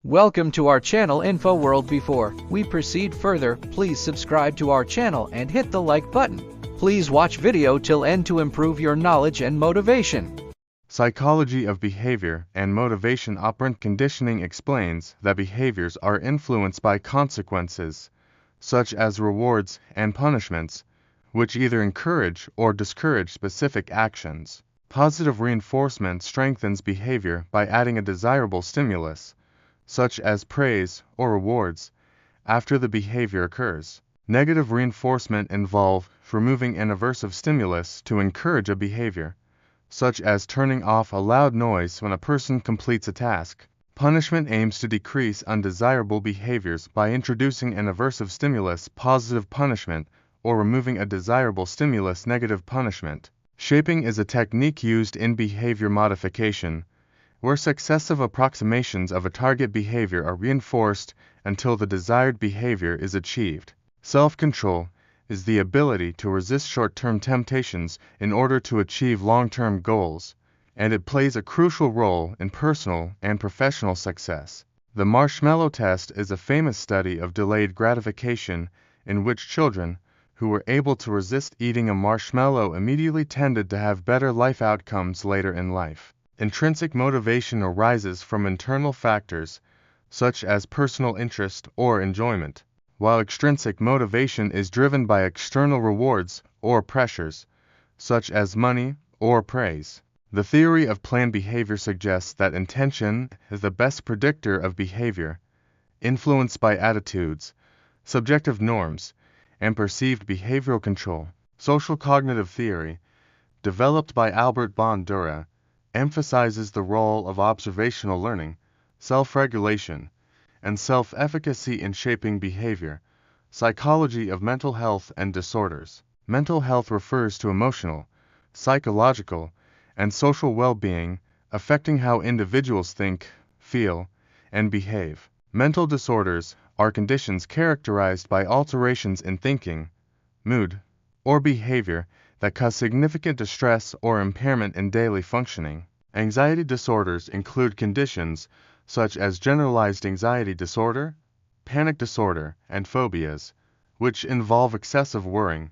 Welcome to our channel Info World. Before we proceed further, please subscribe to our channel and hit the like button. Please watch video till end to improve your knowledge and motivation. Psychology of behavior and motivation. Operant conditioning explains that behaviors are influenced by consequences, such as rewards and punishments, which either encourage or discourage specific actions. Positive reinforcement strengthens behavior by adding a desirable stimulus, such as praise or rewards, after the behavior occurs. Negative reinforcement involves removing an aversive stimulus to encourage a behavior, such as turning off a loud noise when a person completes a task. Punishment aims to decrease undesirable behaviors by introducing an aversive stimulus, positive punishment, or removing a desirable stimulus, negative punishment. Shaping is a technique used in behavior modification, where successive approximations of a target behavior are reinforced until the desired behavior is achieved. Self-control is the ability to resist short-term temptations in order to achieve long-term goals, and it plays a crucial role in personal and professional success. The marshmallow test is a famous study of delayed gratification in which children who were able to resist eating a marshmallow immediately tended to have better life outcomes later in life. Intrinsic motivation arises from internal factors, such as personal interest or enjoyment, while extrinsic motivation is driven by external rewards or pressures, such as money or praise. The theory of planned behavior suggests that intention is the best predictor of behavior, influenced by attitudes, subjective norms, and perceived behavioral control. Social cognitive theory, developed by Albert Bandura, emphasizes the role of observational learning, self-regulation, and self-efficacy in shaping behavior. Psychology of mental health and disorders. Mental health refers to emotional, psychological, and social well-being, affecting how individuals think, feel, and behave. Mental disorders are conditions characterized by alterations in thinking, mood, or behavior that cause significant distress or impairment in daily functioning. Anxiety disorders include conditions such as generalized anxiety disorder, panic disorder, and phobias, which involve excessive worrying,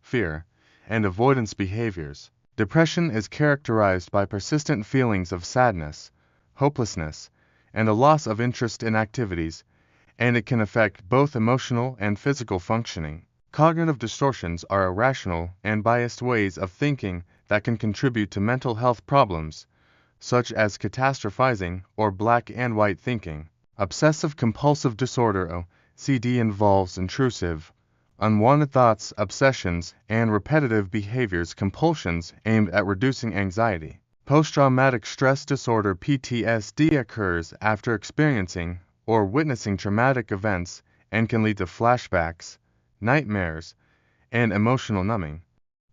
fear, and avoidance behaviors. Depression is characterized by persistent feelings of sadness, hopelessness, and a loss of interest in activities, and it can affect both emotional and physical functioning. Cognitive distortions are irrational and biased ways of thinking that can contribute to mental health problems, such as catastrophizing or black and white thinking. Obsessive-compulsive disorder (OCD) involves intrusive, unwanted thoughts, obsessions, and repetitive behaviors, compulsions aimed at reducing anxiety. Post-traumatic stress disorder (PTSD) occurs after experiencing or witnessing traumatic events and can lead to flashbacks, nightmares, and emotional numbing.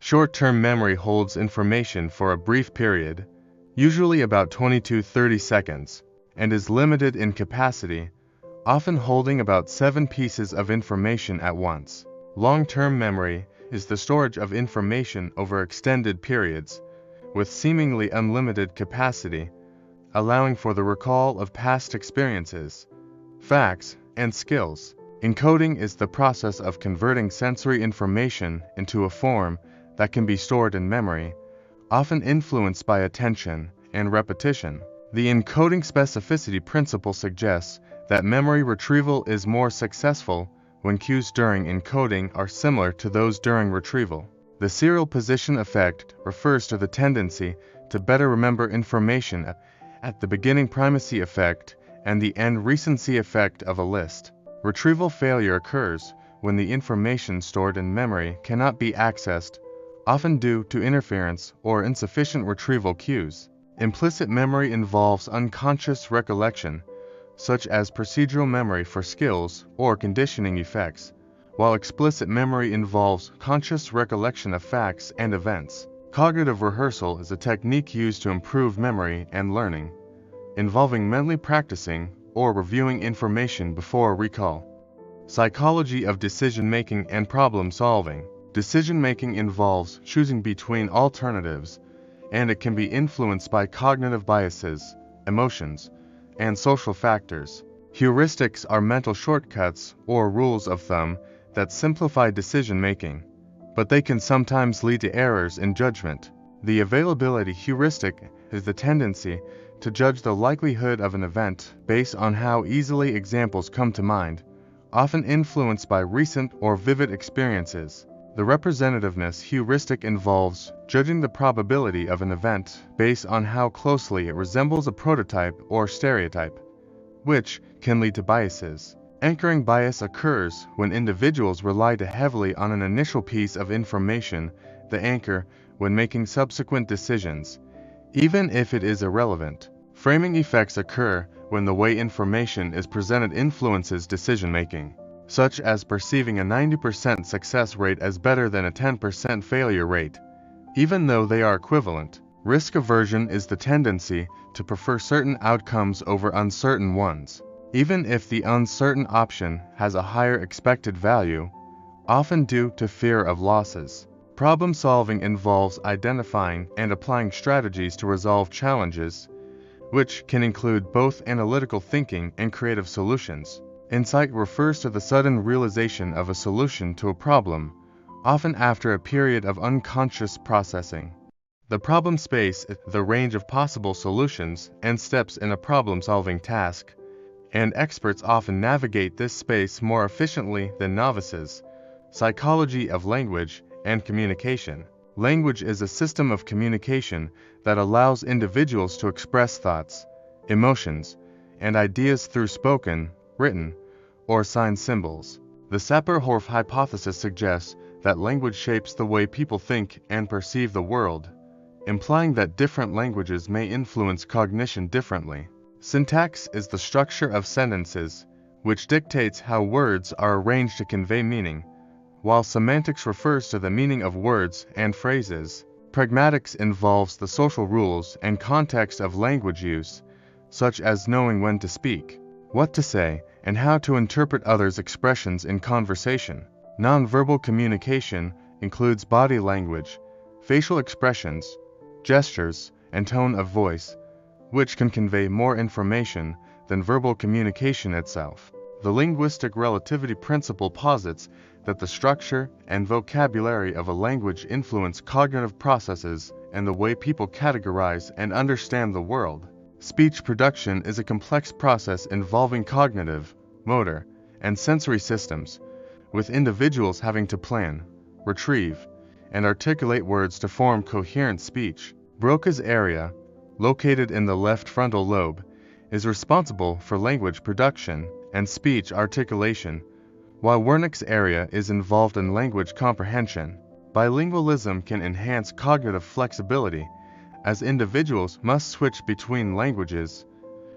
Short-term memory holds information for a brief period, usually about 20 to 30 seconds, and is limited in capacity, often holding about 7 pieces of information at once. Long-term memory is the storage of information over extended periods, with seemingly unlimited capacity, allowing for the recall of past experiences, facts, and skills. Encoding is the process of converting sensory information into a form that can be stored in memory, often influenced by attention and repetition. The encoding specificity principle suggests that memory retrieval is more successful when cues during encoding are similar to those during retrieval. The serial position effect refers to the tendency to better remember information at the beginning, primacy effect, and the end, recency effect of a list. Retrieval failure occurs when the information stored in memory cannot be accessed, often due to interference or insufficient retrieval cues. Implicit memory involves unconscious recollection, such as procedural memory for skills or conditioning effects, while explicit memory involves conscious recollection of facts and events. Cognitive rehearsal is a technique used to improve memory and learning, involving mentally practicing or reviewing information before recall. Psychology of decision-making and problem-solving. Decision-making involves choosing between alternatives, and it can be influenced by cognitive biases, emotions, and social factors. Heuristics are mental shortcuts or rules of thumb that simplify decision-making, but they can sometimes lead to errors in judgment. The availability heuristic is the tendency to judge the likelihood of an event based on how easily examples come to mind, often influenced by recent or vivid experiences. The representativeness heuristic involves judging the probability of an event based on how closely it resembles a prototype or stereotype, which can lead to biases. Anchoring bias occurs when individuals rely too heavily on an initial piece of information, the anchor, when making subsequent decisions, even if it is irrelevant. Framing effects occur when the way information is presented influences decision-making, such as perceiving a 90% success rate as better than a 10% failure rate, even though they are equivalent. Risk aversion is the tendency to prefer certain outcomes over uncertain ones, even if the uncertain option has a higher expected value, often due to fear of losses. Problem solving involves identifying and applying strategies to resolve challenges, which can include both analytical thinking and creative solutions. Insight refers to the sudden realization of a solution to a problem, often after a period of unconscious processing. The problem space is the range of possible solutions and steps in a problem-solving task, and experts often navigate this space more efficiently than novices. Psychology of language and communication. Language is a system of communication that allows individuals to express thoughts, emotions, and ideas through spoken, written, or sign symbols. The Sapir-Whorf hypothesis suggests that language shapes the way people think and perceive the world, implying that different languages may influence cognition differently. Syntax is the structure of sentences, which dictates how words are arranged to convey meaning, while semantics refers to the meaning of words and phrases. Pragmatics involves the social rules and context of language use, such as knowing when to speak, what to say, and how to interpret others' expressions in conversation. Nonverbal communication includes body language, facial expressions, gestures, and tone of voice, which can convey more information than verbal communication itself. The linguistic relativity principle posits that the structure and vocabulary of a language influence cognitive processes and the way people categorize and understand the world. Speech production is a complex process involving cognitive, motor, and sensory systems, with individuals having to plan, retrieve, and articulate words to form coherent speech. Broca's area, located in the left frontal lobe, is responsible for language production and speech articulation, while Wernicke's area is involved in language comprehension. Bilingualism can enhance cognitive flexibility, as individuals must switch between languages,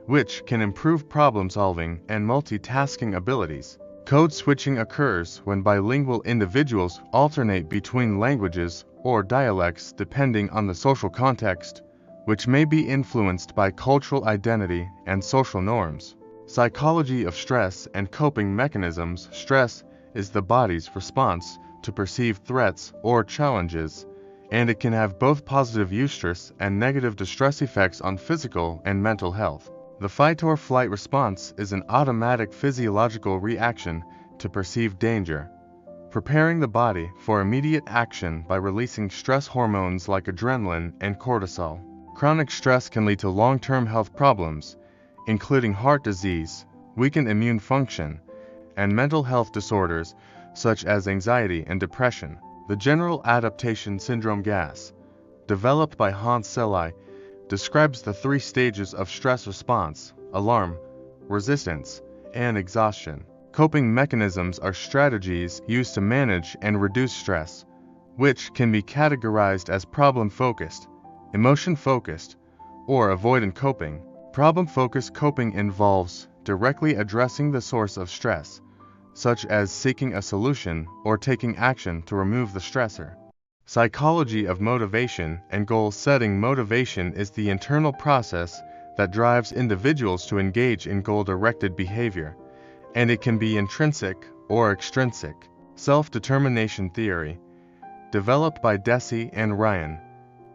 which can improve problem-solving and multitasking abilities. Code switching occurs when bilingual individuals alternate between languages or dialects depending on the social context, which may be influenced by cultural identity and social norms. Psychology of stress and coping mechanisms. Stress is the body's response to perceived threats or challenges, and it can have both positive eustress and negative distress effects on physical and mental health. The fight-or-flight response is an automatic physiological reaction to perceived danger, preparing the body for immediate action by releasing stress hormones like adrenaline and cortisol. Chronic stress can lead to long-term health problems, including heart disease, weakened immune function, and mental health disorders such as anxiety and depression. The General Adaptation Syndrome GAS, developed by Hans Selye, describes the 3 stages of stress response: alarm, resistance, and exhaustion. Coping mechanisms are strategies used to manage and reduce stress, which can be categorized as problem-focused, emotion-focused, or avoidant coping. Problem-focused coping involves directly addressing the source of stress, such as seeking a solution or taking action to remove the stressor. Psychology of motivation and goal setting. Motivation is the internal process that drives individuals to engage in goal-directed behavior, and it can be intrinsic or extrinsic. Self-determination theory, developed by Deci and Ryan,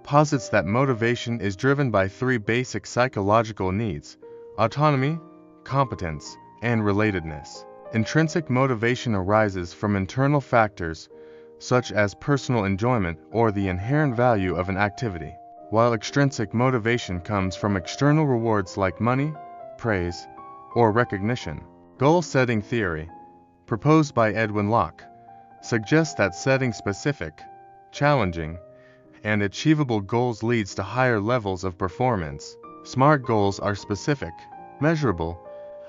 posits that motivation is driven by 3 basic psychological needs: autonomy, competence, and relatedness. Intrinsic motivation arises from internal factors, such as personal enjoyment or the inherent value of an activity, while extrinsic motivation comes from external rewards like money, praise, or recognition. Goal-setting theory, proposed by Edwin Locke, suggests that setting specific, challenging, and achievable goals leads to higher levels of performance. SMART goals are specific, measurable,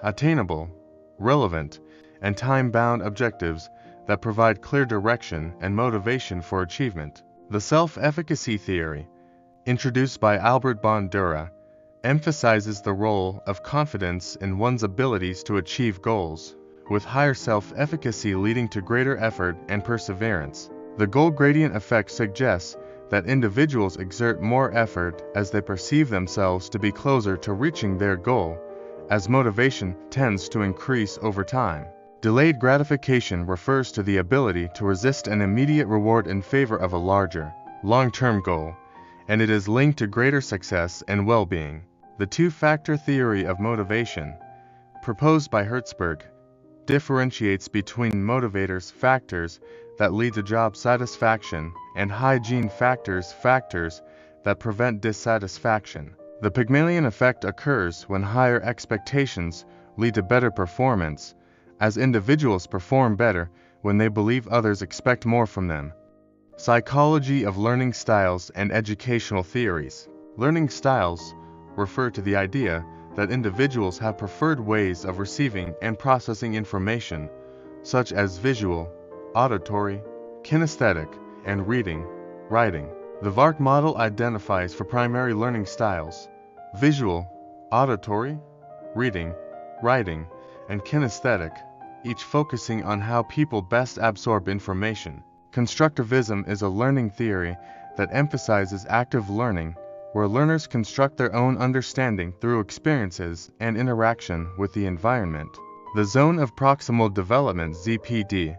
attainable, relevant, and time-bound objectives that provide clear direction and motivation for achievement. The self-efficacy theory, introduced by Albert Bandura, emphasizes the role of confidence in one's abilities to achieve goals, with higher self-efficacy leading to greater effort and perseverance. The goal gradient effect suggests that individuals exert more effort as they perceive themselves to be closer to reaching their goal, as motivation tends to increase over time. Delayed gratification refers to the ability to resist an immediate reward in favor of a larger, long-term goal, and it is linked to greater success and well-being. The two-factor theory of motivation, proposed by Hertzberg, differentiates between motivators factors that lead to job satisfaction and hygiene factors that prevent dissatisfaction. The Pygmalion effect occurs when higher expectations lead to better performance, as individuals perform better when they believe others expect more from them. Psychology of learning styles and educational theories. Learning styles refer to the idea that individuals have preferred ways of receiving and processing information, such as visual, auditory, kinesthetic, and reading, writing. The VARK model identifies for primary learning styles: visual, auditory, reading, writing, and kinesthetic, each focusing on how people best absorb information. Constructivism is a learning theory that emphasizes active learning, where learners construct their own understanding through experiences and interaction with the environment. The zone of proximal development (ZPD),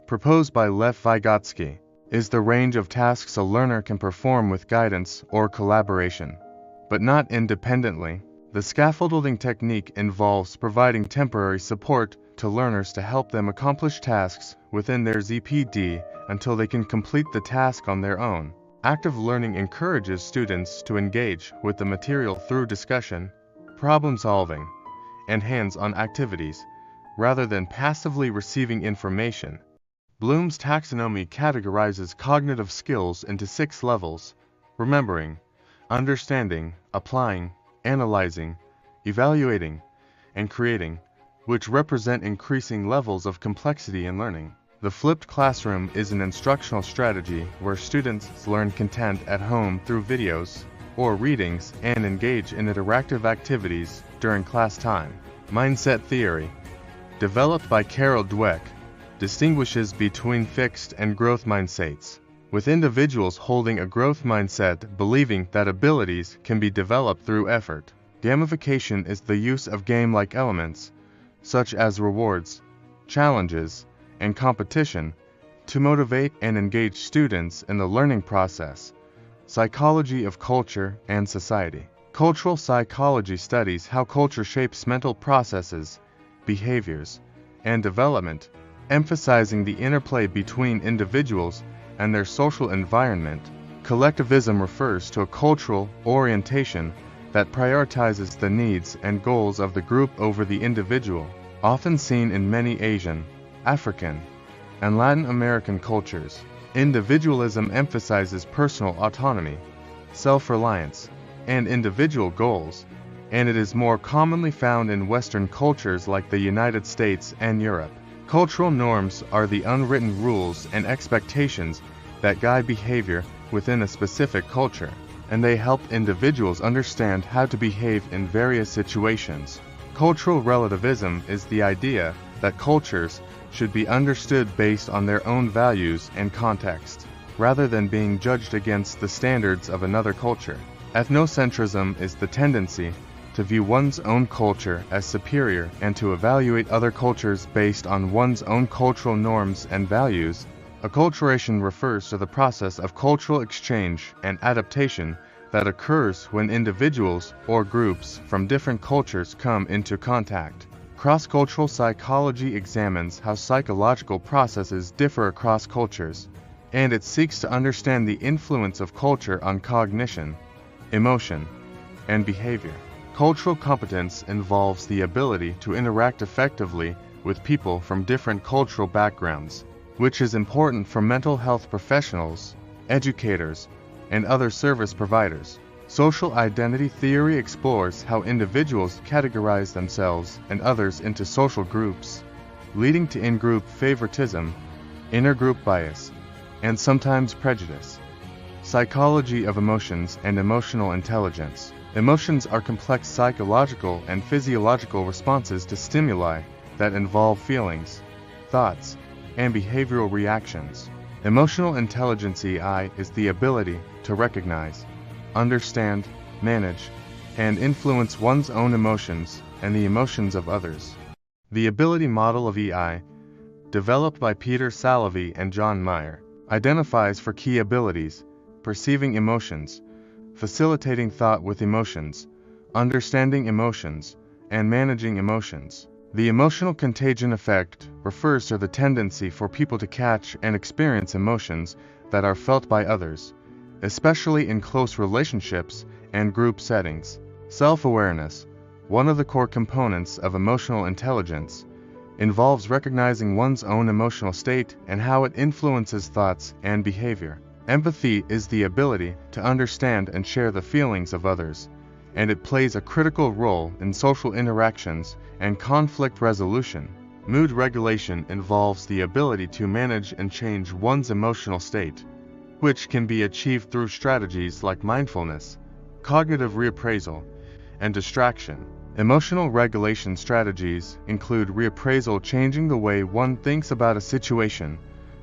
proposed by Lev Vygotsky, is the range of tasks a learner can perform with guidance or collaboration, but not independently. The scaffolding technique involves providing temporary support to learners to help them accomplish tasks within their ZPD until they can complete the task on their own. Active learning encourages students to engage with the material through discussion, problem-solving, and hands-on activities, rather than passively receiving information. Bloom's taxonomy categorizes cognitive skills into 6 levels: remembering, understanding, applying, analyzing, evaluating, and creating, which represent increasing levels of complexity in learning. The flipped classroom is an instructional strategy where students learn content at home through videos or readings and engage in interactive activities during class time. Mindset theory, developed by Carol Dweck, distinguishes between fixed and growth mindsets, with individuals holding a growth mindset believing that abilities can be developed through effort. Gamification is the use of game-like elements, such as rewards, challenges, and competition, to motivate and engage students in the learning process. Psychology of culture and society. Cultural psychology studies how culture shapes mental processes, behaviors, and development, emphasizing the interplay between individuals and their social environment. Collectivism refers to a cultural orientation that prioritizes the needs and goals of the group over the individual, often seen in many Asian, African, and Latin American cultures. Individualism emphasizes personal autonomy, self-reliance, and individual goals, and it is more commonly found in Western cultures like the United States and Europe. Cultural norms are the unwritten rules and expectations that guide behavior within a specific culture, and they help individuals understand how to behave in various situations. Cultural relativism is the idea that cultures should be understood based on their own values and context, rather than being judged against the standards of another culture. Ethnocentrism is the tendency to view one's own culture as superior and to evaluate other cultures based on one's own cultural norms and values. Acculturation refers to the process of cultural exchange and adaptation that occurs when individuals or groups from different cultures come into contact. Cross-cultural psychology examines how psychological processes differ across cultures, and it seeks to understand the influence of culture on cognition, emotion, and behavior. Cultural competence involves the ability to interact effectively with people from different cultural backgrounds, which is important for mental health professionals, educators, and other service providers. Social identity theory explores how individuals categorize themselves and others into social groups, leading to in-group favoritism, inter-group bias, and sometimes prejudice. Psychology of emotions and emotional intelligence. Emotions are complex psychological and physiological responses to stimuli that involve feelings, thoughts, and behavioral reactions. Emotional intelligence (EI) is the ability to recognize, understand, manage, and influence one's own emotions and the emotions of others. The ability model of EI, developed by Peter Salovey and John Mayer, identifies for key abilities: perceiving emotions, facilitating thought with emotions, understanding emotions, and managing emotions. The emotional contagion effect refers to the tendency for people to catch and experience emotions that are felt by others, especially in close relationships and group settings. Self-awareness, one of the core components of emotional intelligence, involves recognizing one's own emotional state and how it influences thoughts and behavior. Empathy is the ability to understand and share the feelings of others, and it plays a critical role in social interactions and conflict resolution. Mood regulation involves the ability to manage and change one's emotional state, which can be achieved through strategies like mindfulness, cognitive reappraisal, and distraction. Emotional regulation strategies include reappraisal, changing the way one thinks about a situation,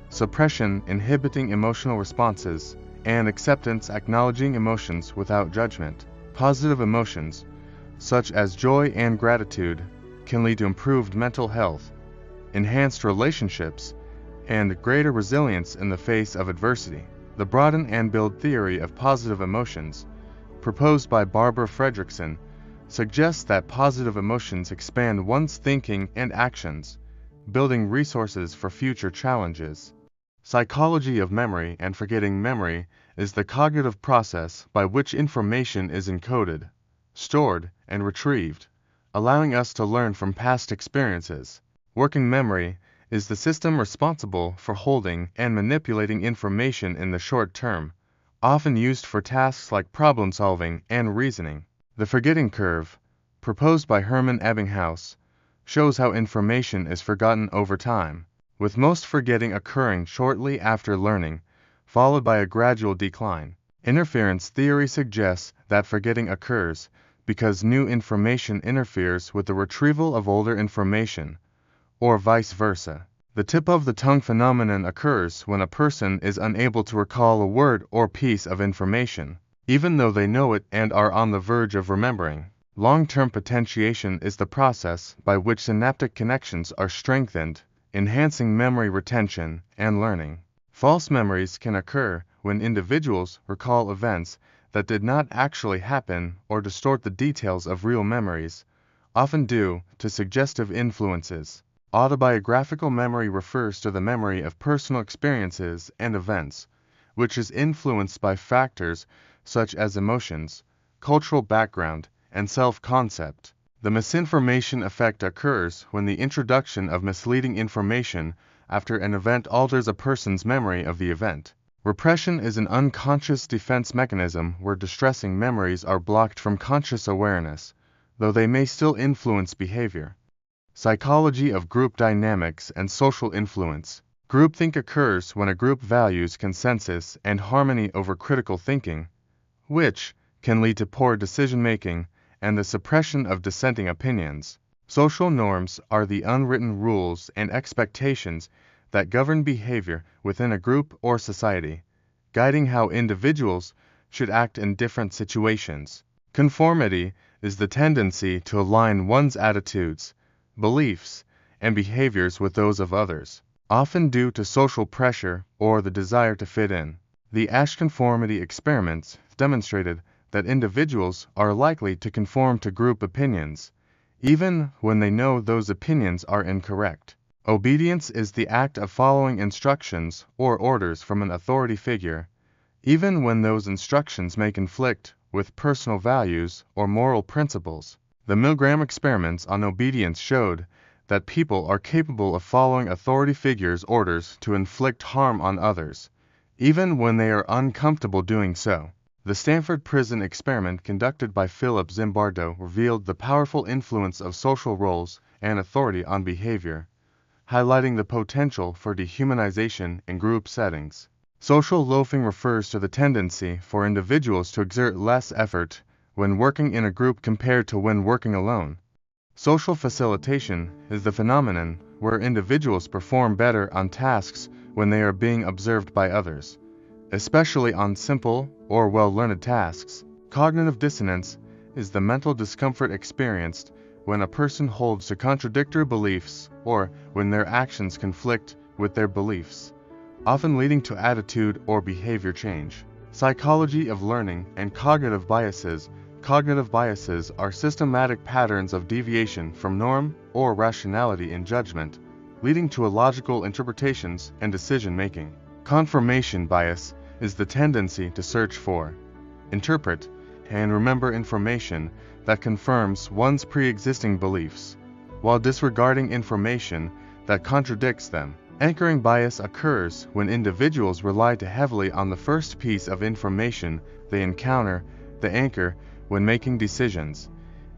suppression, inhibiting emotional responses, and acceptance, acknowledging emotions without judgment. Positive emotions, such as joy and gratitude, can lead to improved mental health, enhanced relationships, and greater resilience in the face of adversity. The broaden and build theory of positive emotions, proposed by Barbara Fredrickson, suggests that positive emotions expand one's thinking and actions, building resources for future challenges. Psychology of memory and forgetting. Memory is the cognitive process by which information is encoded, stored, and retrieved, allowing us to learn from past experiences. Working memory is the system responsible for holding and manipulating information in the short term, often used for tasks like problem solving and reasoning. The forgetting curve, proposed by Hermann Ebbinghaus, shows how information is forgotten over time, with most forgetting occurring shortly after learning, followed by a gradual decline. Interference theory suggests that forgetting occurs because new information interferes with the retrieval of older information, or vice versa. The tip of the tongue phenomenon occurs when a person is unable to recall a word or piece of information, even though they know it and are on the verge of remembering. Long-term potentiation is the process by which synaptic connections are strengthened, enhancing memory retention and learning. False memories can occur when individuals recall events that did not actually happen or distort the details of real memories, often due to suggestive influences. Autobiographical memory refers to the memory of personal experiences and events, which is influenced by factors such as emotions, cultural background, and self-concept. The misinformation effect occurs when the introduction of misleading information after an event alters a person's memory of the event. Repression is an unconscious defense mechanism where distressing memories are blocked from conscious awareness, though they may still influence behavior. Psychology of group dynamics and social influence. Groupthink occurs when a group values consensus and harmony over critical thinking, which can lead to poor decision-making and the suppression of dissenting opinions. Social norms are the unwritten rules and expectations that govern behavior within a group or society, guiding how individuals should act in different situations. Conformity is the tendency to align one's attitudes, beliefs, and behaviors with those of others, often due to social pressure or the desire to fit in. The Asch conformity experiments demonstrated that individuals are likely to conform to group opinions, even when they know those opinions are incorrect. Obedience is the act of following instructions or orders from an authority figure, even when those instructions may conflict with personal values or moral principles. The Milgram experiments on obedience showed that people are capable of following authority figures' orders to inflict harm on others, even when they are uncomfortable doing so. The Stanford Prison experiment conducted by Philip Zimbardo revealed the powerful influence of social roles and authority on behavior, highlighting the potential for dehumanization in group settings. Social loafing refers to the tendency for individuals to exert less effort when working in a group compared to when working alone. Social facilitation is the phenomenon where individuals perform better on tasks when they are being observed by others, especially on simple or well-learned tasks. Cognitive dissonance is the mental discomfort experienced when a person holds to contradictory beliefs or when their actions conflict with their beliefs, often leading to attitude or behavior change. Psychology of learning and cognitive biases. Cognitive biases are systematic patterns of deviation from norm or rationality in judgment, leading to illogical interpretations and decision-making. Confirmation bias is the tendency to search for, interpret, and remember information that confirms one's pre-existing beliefs, while disregarding information that contradicts them. Anchoring bias occurs when individuals rely too heavily on the first piece of information they encounter, the anchor, when making decisions,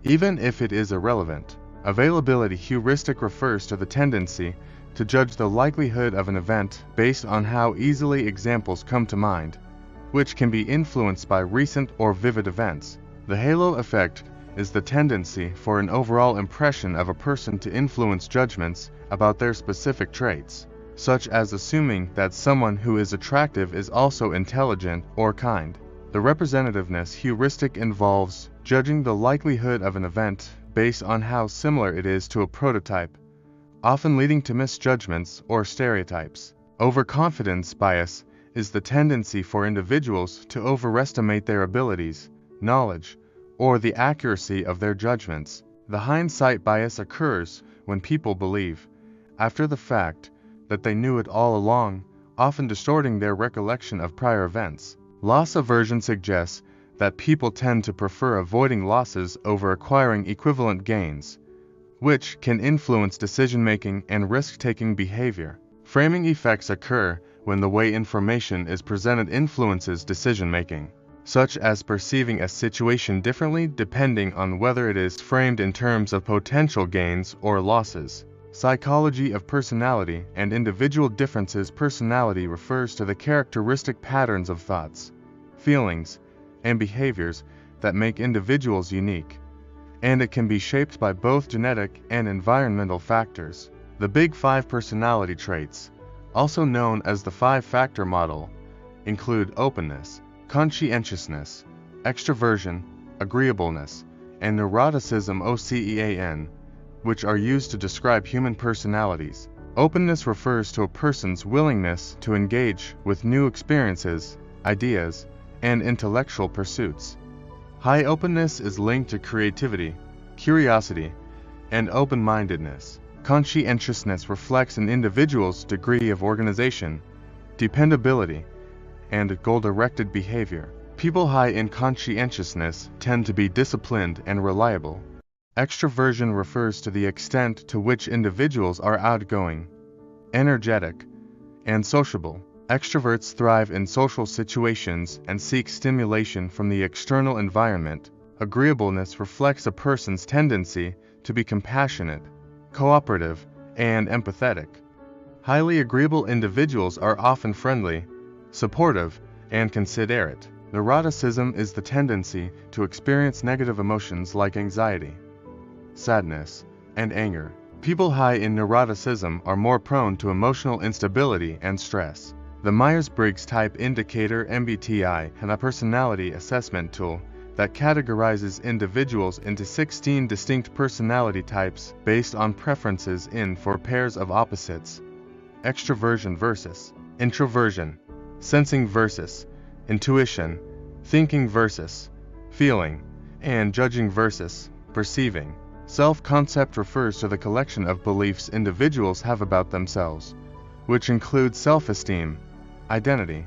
even if it is irrelevant. Availability heuristic refers to the tendency to judge the likelihood of an event based on how easily examples come to mind, which can be influenced by recent or vivid events. The halo effect is the tendency for an overall impression of a person to influence judgments about their specific traits, such as assuming that someone who is attractive is also intelligent or kind. The representativeness heuristic involves judging the likelihood of an event based on how similar it is to a prototype, often leading to misjudgments or stereotypes. Overconfidence bias is the tendency for individuals to overestimate their abilities, knowledge, or the accuracy of their judgments. The hindsight bias occurs when people believe, after the fact, that they knew it all along, often distorting their recollection of prior events. Loss aversion suggests that people tend to prefer avoiding losses over acquiring equivalent gains, which can influence decision-making and risk-taking behavior. Framing effects occur when the way information is presented influences decision-making, such as perceiving a situation differently depending on whether it is framed in terms of potential gains or losses. Psychology of personality and individual differences. Personality refers to the characteristic patterns of thoughts, feelings, and behaviors that make individuals unique, and it can be shaped by both genetic and environmental factors. The Big Five personality traits, also known as the five-factor model, include openness, conscientiousness, extroversion, agreeableness, and neuroticism (OCEAN), which are used to describe human personalities. Openness refers to a person's willingness to engage with new experiences, ideas, and intellectual pursuits. High openness is linked to creativity, curiosity, and open-mindedness. Conscientiousness reflects an individual's degree of organization, dependability, and goal-directed behavior. People high in conscientiousness tend to be disciplined and reliable. Extroversion refers to the extent to which individuals are outgoing, energetic, and sociable. Extroverts thrive in social situations and seek stimulation from the external environment. Agreeableness reflects a person's tendency to be compassionate, cooperative, and empathetic. Highly agreeable individuals are often friendly, supportive, and considerate. Neuroticism is the tendency to experience negative emotions like anxiety, sadness, and anger. People high in neuroticism are more prone to emotional instability and stress. The Myers-Briggs Type Indicator (MBTI) is a personality assessment tool that categorizes individuals into 16 distinct personality types based on preferences in for pairs of opposites: extroversion versus introversion, sensing versus intuition, thinking versus feeling, and judging versus perceiving. Self-concept refers to the collection of beliefs individuals have about themselves, which includes self-esteem, identity,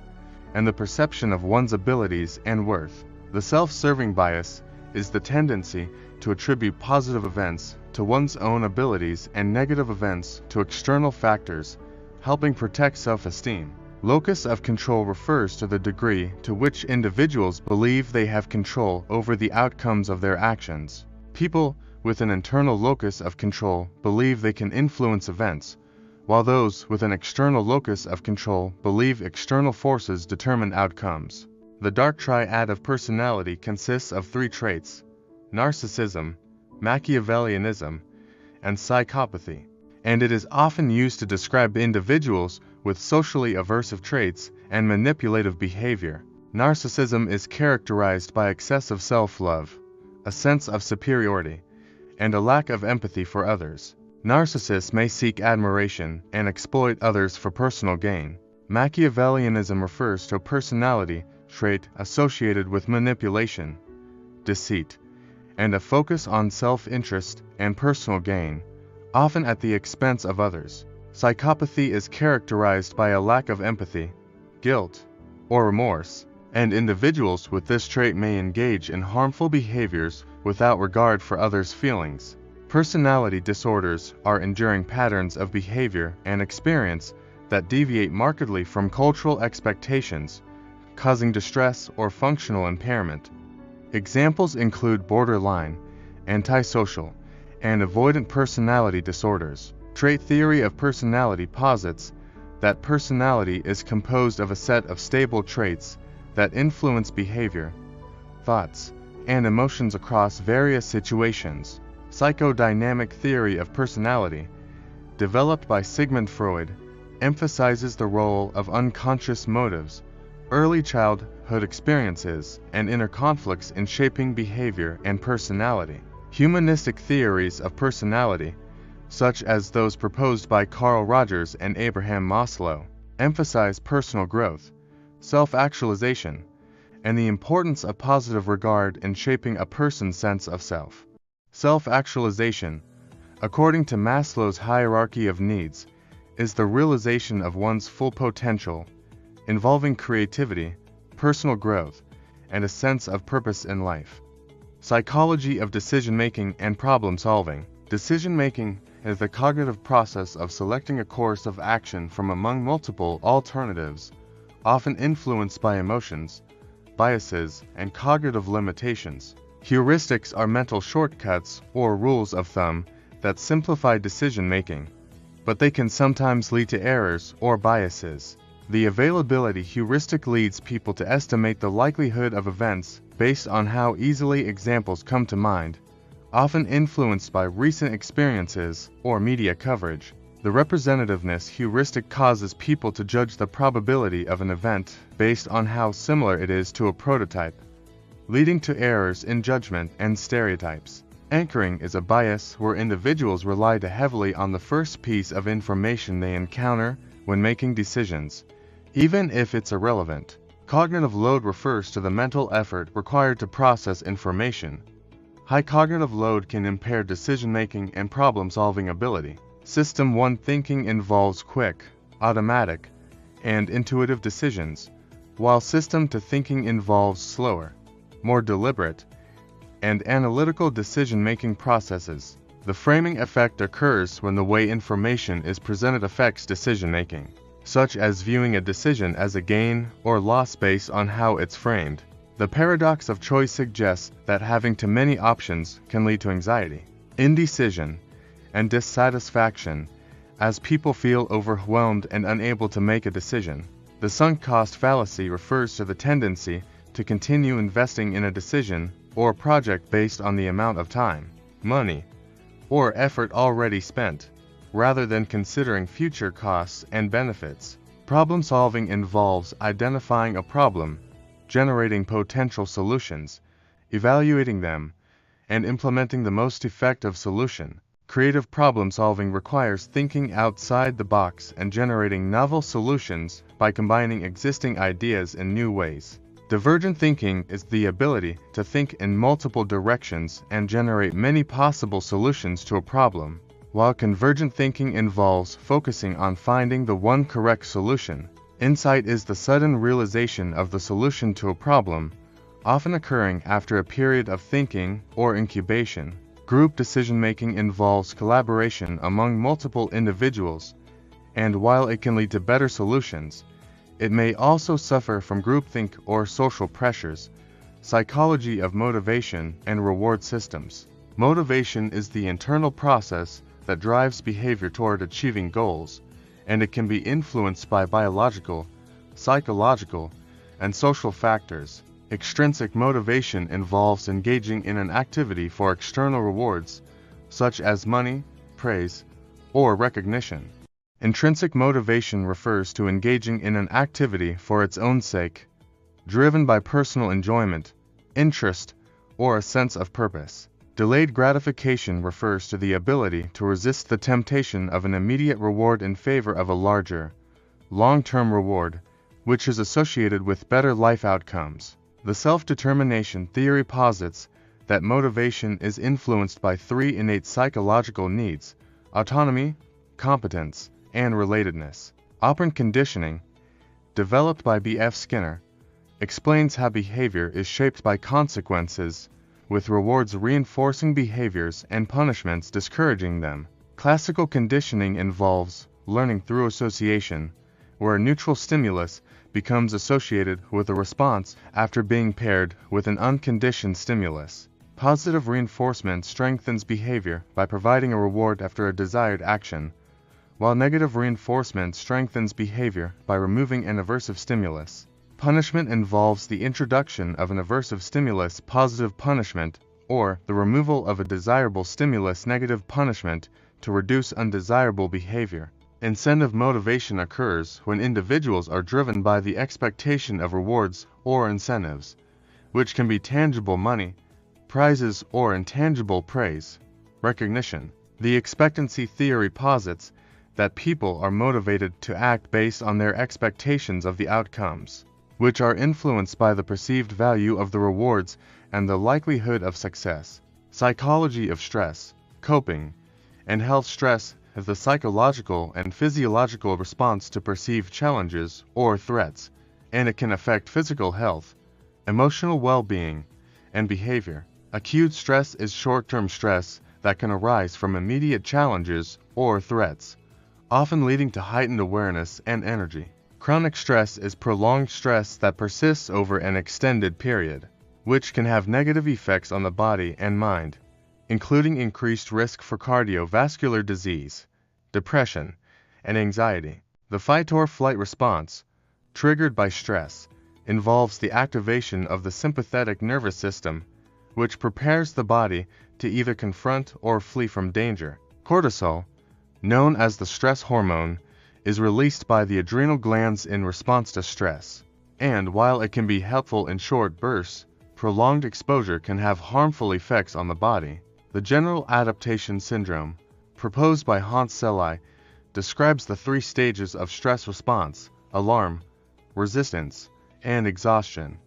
and the perception of one's abilities and worth. The self-serving bias is the tendency to attribute positive events to one's own abilities and negative events to external factors, helping protect self-esteem. Locus of control refers to the degree to which individuals believe they have control over the outcomes of their actions. People with an internal locus of control believe they can influence events, while those with an external locus of control believe external forces determine outcomes. The dark triad of personality consists of 3 traits: narcissism, Machiavellianism, and psychopathy, and it is often used to describe individuals with socially aversive traits and manipulative behavior. Narcissism is characterized by excessive self-love, a sense of superiority, and a lack of empathy for others. Narcissists may seek admiration and exploit others for personal gain. Machiavellianism refers to a personality trait associated with manipulation, deceit, and a focus on self-interest and personal gain, often at the expense of others. Psychopathy is characterized by a lack of empathy, guilt, or remorse, and individuals with this trait may engage in harmful behaviors without regard for others' feelings. Personality disorders are enduring patterns of behavior and experience that deviate markedly from cultural expectations, causing distress or functional impairment. Examples include borderline, antisocial, and avoidant personality disorders. Trait theory of personality posits that personality is composed of a set of stable traits that influence behavior, thoughts, and emotions across various situations. Psychodynamic theory of personality, developed by Sigmund Freud, emphasizes the role of unconscious motives, early childhood experiences, and inner conflicts in shaping behavior and personality. Humanistic theories of personality, such as those proposed by Carl Rogers and Abraham Maslow, emphasize personal growth, self-actualization, and the importance of positive regard in shaping a person's sense of self. Self-actualization, according to Maslow's hierarchy of needs, is the realization of one's full potential, involving creativity, personal growth, and a sense of purpose in life. Psychology of decision-making and problem-solving. Decision-making is the cognitive process of selecting a course of action from among multiple alternatives, often influenced by emotions, biases, and cognitive limitations. Heuristics are mental shortcuts or rules of thumb that simplify decision-making, but they can sometimes lead to errors or biases. The availability heuristic leads people to estimate the likelihood of events based on how easily examples come to mind, often influenced by recent experiences or media coverage. The representativeness heuristic causes people to judge the probability of an event based on how similar it is to a prototype, leading to errors in judgment and stereotypes. Anchoring is a bias where individuals rely too heavily on the first piece of information they encounter when making decisions, even if it's irrelevant. Cognitive load refers to the mental effort required to process information. High cognitive load can impair decision-making and problem-solving ability. System 1 thinking involves quick, automatic, and intuitive decisions, while System 2 thinking involves slower, more deliberate, and analytical decision-making processes. The framing effect occurs when the way information is presented affects decision-making, such as viewing a decision as a gain or loss based on how it's framed. The paradox of choice suggests that having too many options can lead to anxiety, indecision, and dissatisfaction, as people feel overwhelmed and unable to make a decision. The sunk cost fallacy refers to the tendency to continue investing in a decision or project based on the amount of time, money, or effort already spent, rather than considering future costs and benefits. Problem solving involves identifying a problem, generating potential solutions, evaluating them, and implementing the most effective solution. Creative problem solving requires thinking outside the box and generating novel solutions by combining existing ideas in new ways. Divergent thinking is the ability to think in multiple directions and generate many possible solutions to a problem, while convergent thinking involves focusing on finding the one correct solution. Insight is the sudden realization of the solution to a problem, often occurring after a period of thinking or incubation. Group decision-making involves collaboration among multiple individuals, and while it can lead to better solutions, it may also suffer from groupthink or social pressures. Psychology of motivation and reward systems. Motivation is the internal process that drives behavior toward achieving goals, and it can be influenced by biological, psychological, and social factors. Extrinsic motivation involves engaging in an activity for external rewards, such as money, praise, or recognition. Intrinsic motivation refers to engaging in an activity for its own sake, driven by personal enjoyment, interest, or a sense of purpose. Delayed gratification refers to the ability to resist the temptation of an immediate reward in favor of a larger, long-term reward, which is associated with better life outcomes. The self-determination theory posits that motivation is influenced by three innate psychological needs: autonomy, competence, and relatedness. Operant conditioning, developed by B.F. Skinner, explains how behavior is shaped by consequences, with rewards reinforcing behaviors and punishments discouraging them. Classical conditioning involves learning through association, where a neutral stimulus becomes associated with a response after being paired with an unconditioned stimulus. Positive reinforcement strengthens behavior by providing a reward after a desired action, while negative reinforcement strengthens behavior by removing an aversive stimulus. Punishment involves the introduction of an aversive stimulus, positive punishment, or the removal of a desirable stimulus, negative punishment, to reduce undesirable behavior. Incentive motivation occurs when individuals are driven by the expectation of rewards or incentives, which can be tangible money, prizes, or intangible praise, recognition. The expectancy theory posits that people are motivated to act based on their expectations of the outcomes, which are influenced by the perceived value of the rewards and the likelihood of success. Psychology of stress, coping, and health. Stress is the psychological and physiological response to perceived challenges or threats, and it can affect physical health, emotional well-being, and behavior. Acute stress is short-term stress that can arise from immediate challenges or threats, often leading to heightened awareness and energy. Chronic stress is prolonged stress that persists over an extended period, which can have negative effects on the body and mind, including increased risk for cardiovascular disease, depression, and anxiety. The fight-or-flight response, triggered by stress, involves the activation of the sympathetic nervous system, which prepares the body to either confront or flee from danger. Cortisol, known as the stress hormone, is released by the adrenal glands in response to stress, and while it can be helpful in short bursts, prolonged exposure can have harmful effects on the body. The general adaptation syndrome, proposed by Hans Selye, describes the three stages of stress response: alarm, resistance, and exhaustion.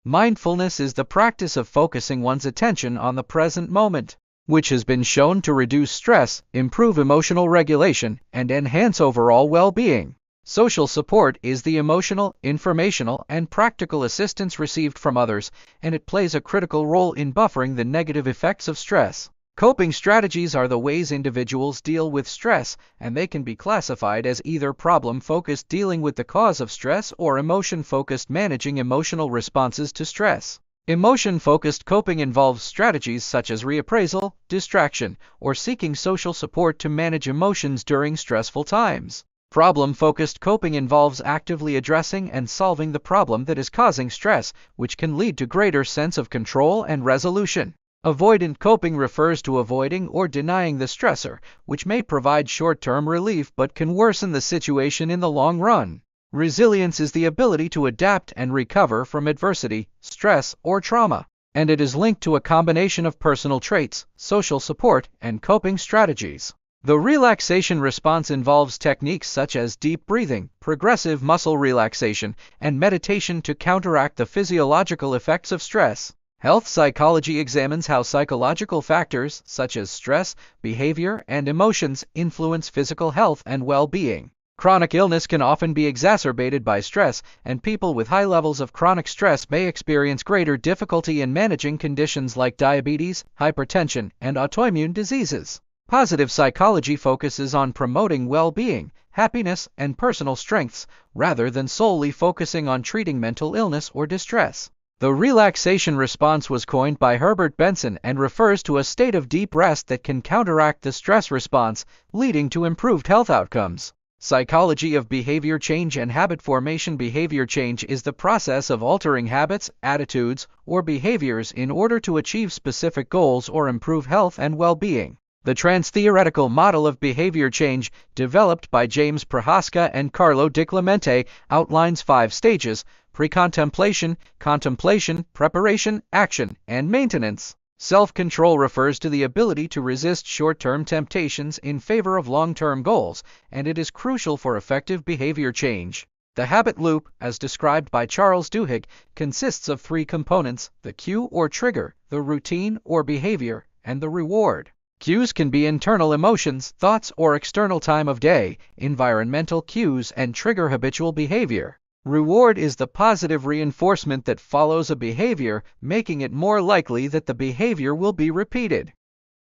Mindfulness is the practice of focusing one's attention on the present moment, which has been shown to reduce stress, improve emotional regulation, and enhance overall well-being. Social support is the emotional, informational, and practical assistance received from others, and it plays a critical role in buffering the negative effects of stress. Coping strategies are the ways individuals deal with stress, and they can be classified as either problem-focused, dealing with the cause of stress, or emotion-focused, managing emotional responses to stress. Emotion-focused coping involves strategies such as reappraisal, distraction, or seeking social support to manage emotions during stressful times. Problem-focused coping involves actively addressing and solving the problem that is causing stress, which can lead to greater sense of control and resolution. Avoidant coping refers to avoiding or denying the stressor, which may provide short-term relief but can worsen the situation in the long run. Resilience is the ability to adapt and recover from adversity, stress, or trauma, and it is linked to a combination of personal traits, social support, and coping strategies. The relaxation response involves techniques such as deep breathing, progressive muscle relaxation, and meditation to counteract the physiological effects of stress. Health psychology examines how psychological factors such as stress, behavior, and emotions influence physical health and well-being. Chronic illness can often be exacerbated by stress, and people with high levels of chronic stress may experience greater difficulty in managing conditions like diabetes, hypertension, and autoimmune diseases. Positive psychology focuses on promoting well-being, happiness, and personal strengths, rather than solely focusing on treating mental illness or distress. The relaxation response was coined by Herbert Benson and refers to a state of deep rest that can counteract the stress response, leading to improved health outcomes. Psychology of behavior change and habit formation. Behavior change is the process of altering habits, attitudes, or behaviors in order to achieve specific goals or improve health and well-being. The trans-theoretical model of behavior change, developed by James Prohaska and Carlo Di Clemente, outlines 5 stages: pre-contemplation, contemplation, preparation, action, and maintenance. Self-control refers to the ability to resist short-term temptations in favor of long-term goals, and it is crucial for effective behavior change. The habit loop, as described by Charles Duhigg, consists of 3 components: the cue or trigger, the routine or behavior, and the reward. Cues can be internal emotions, thoughts, or external time of day. Environmental cues and trigger habitual behavior. Reward is the positive reinforcement that follows a behavior, making it more likely that the behavior will be repeated.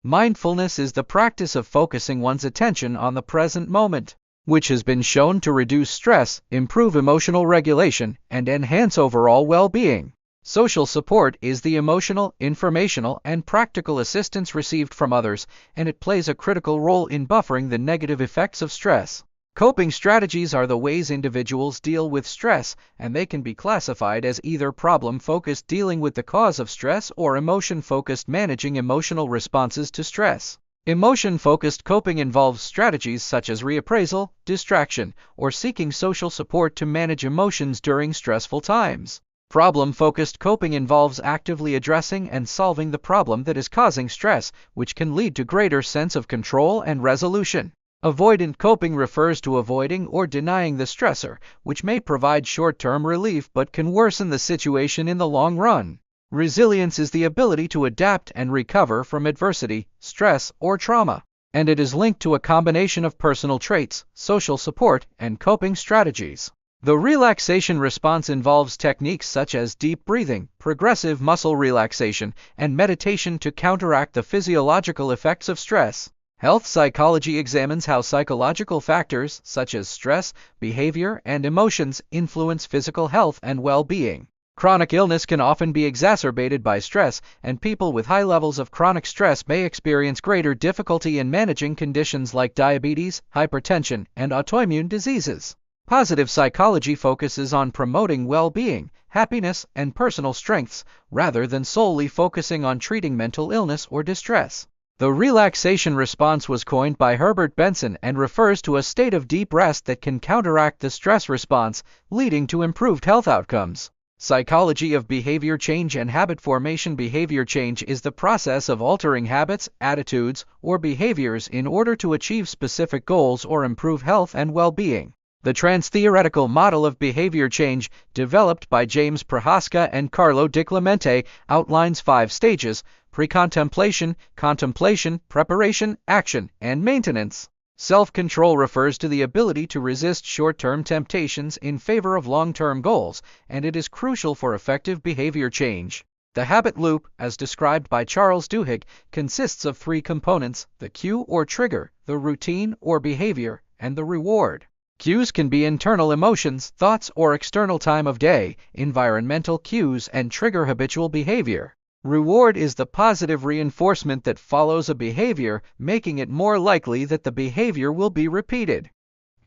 Mindfulness is the practice of focusing one's attention on the present moment, which has been shown to reduce stress, improve emotional regulation, and enhance overall well-being. Social support is the emotional, informational, and practical assistance received from others, and it plays a critical role in buffering the negative effects of stress. Coping strategies are the ways individuals deal with stress, and they can be classified as either problem-focused, dealing with the cause of stress, or emotion-focused, managing emotional responses to stress. Emotion-focused coping involves strategies such as reappraisal, distraction, or seeking social support to manage emotions during stressful times. Problem-focused coping involves actively addressing and solving the problem that is causing stress, which can lead to greater sense of control and resolution. Avoidant coping refers to avoiding or denying the stressor, which may provide short-term relief but can worsen the situation in the long run. Resilience is the ability to adapt and recover from adversity, stress, or trauma, and it is linked to a combination of personal traits, social support, and coping strategies. The relaxation response involves techniques such as deep breathing, progressive muscle relaxation, and meditation to counteract the physiological effects of stress. Health psychology examines how psychological factors such as stress, behavior, and emotions influence physical health and well-being. Chronic illness can often be exacerbated by stress, and people with high levels of chronic stress may experience greater difficulty in managing conditions like diabetes, hypertension, and autoimmune diseases. Positive psychology focuses on promoting well-being, happiness, and personal strengths, rather than solely focusing on treating mental illness or distress. The relaxation response was coined by Herbert Benson and refers to a state of deep rest that can counteract the stress response, leading to improved health outcomes. Psychology of behavior change and habit formation. Behavior change is the process of altering habits, attitudes, or behaviors in order to achieve specific goals or improve health and well-being. The trans-theoretical model of behavior change, developed by James Prohaska and Carlo Di Clemente, outlines 5 stages: pre-contemplation, contemplation, preparation, action, and maintenance. Self-control refers to the ability to resist short-term temptations in favor of long-term goals, and it is crucial for effective behavior change. The habit loop, as described by Charles Duhigg, consists of 3 components: the cue or trigger, the routine or behavior, and the reward. Cues can be internal emotions, thoughts, or external time of day. Environmental cues and trigger habitual behavior. Reward is the positive reinforcement that follows a behavior, making it more likely that the behavior will be repeated.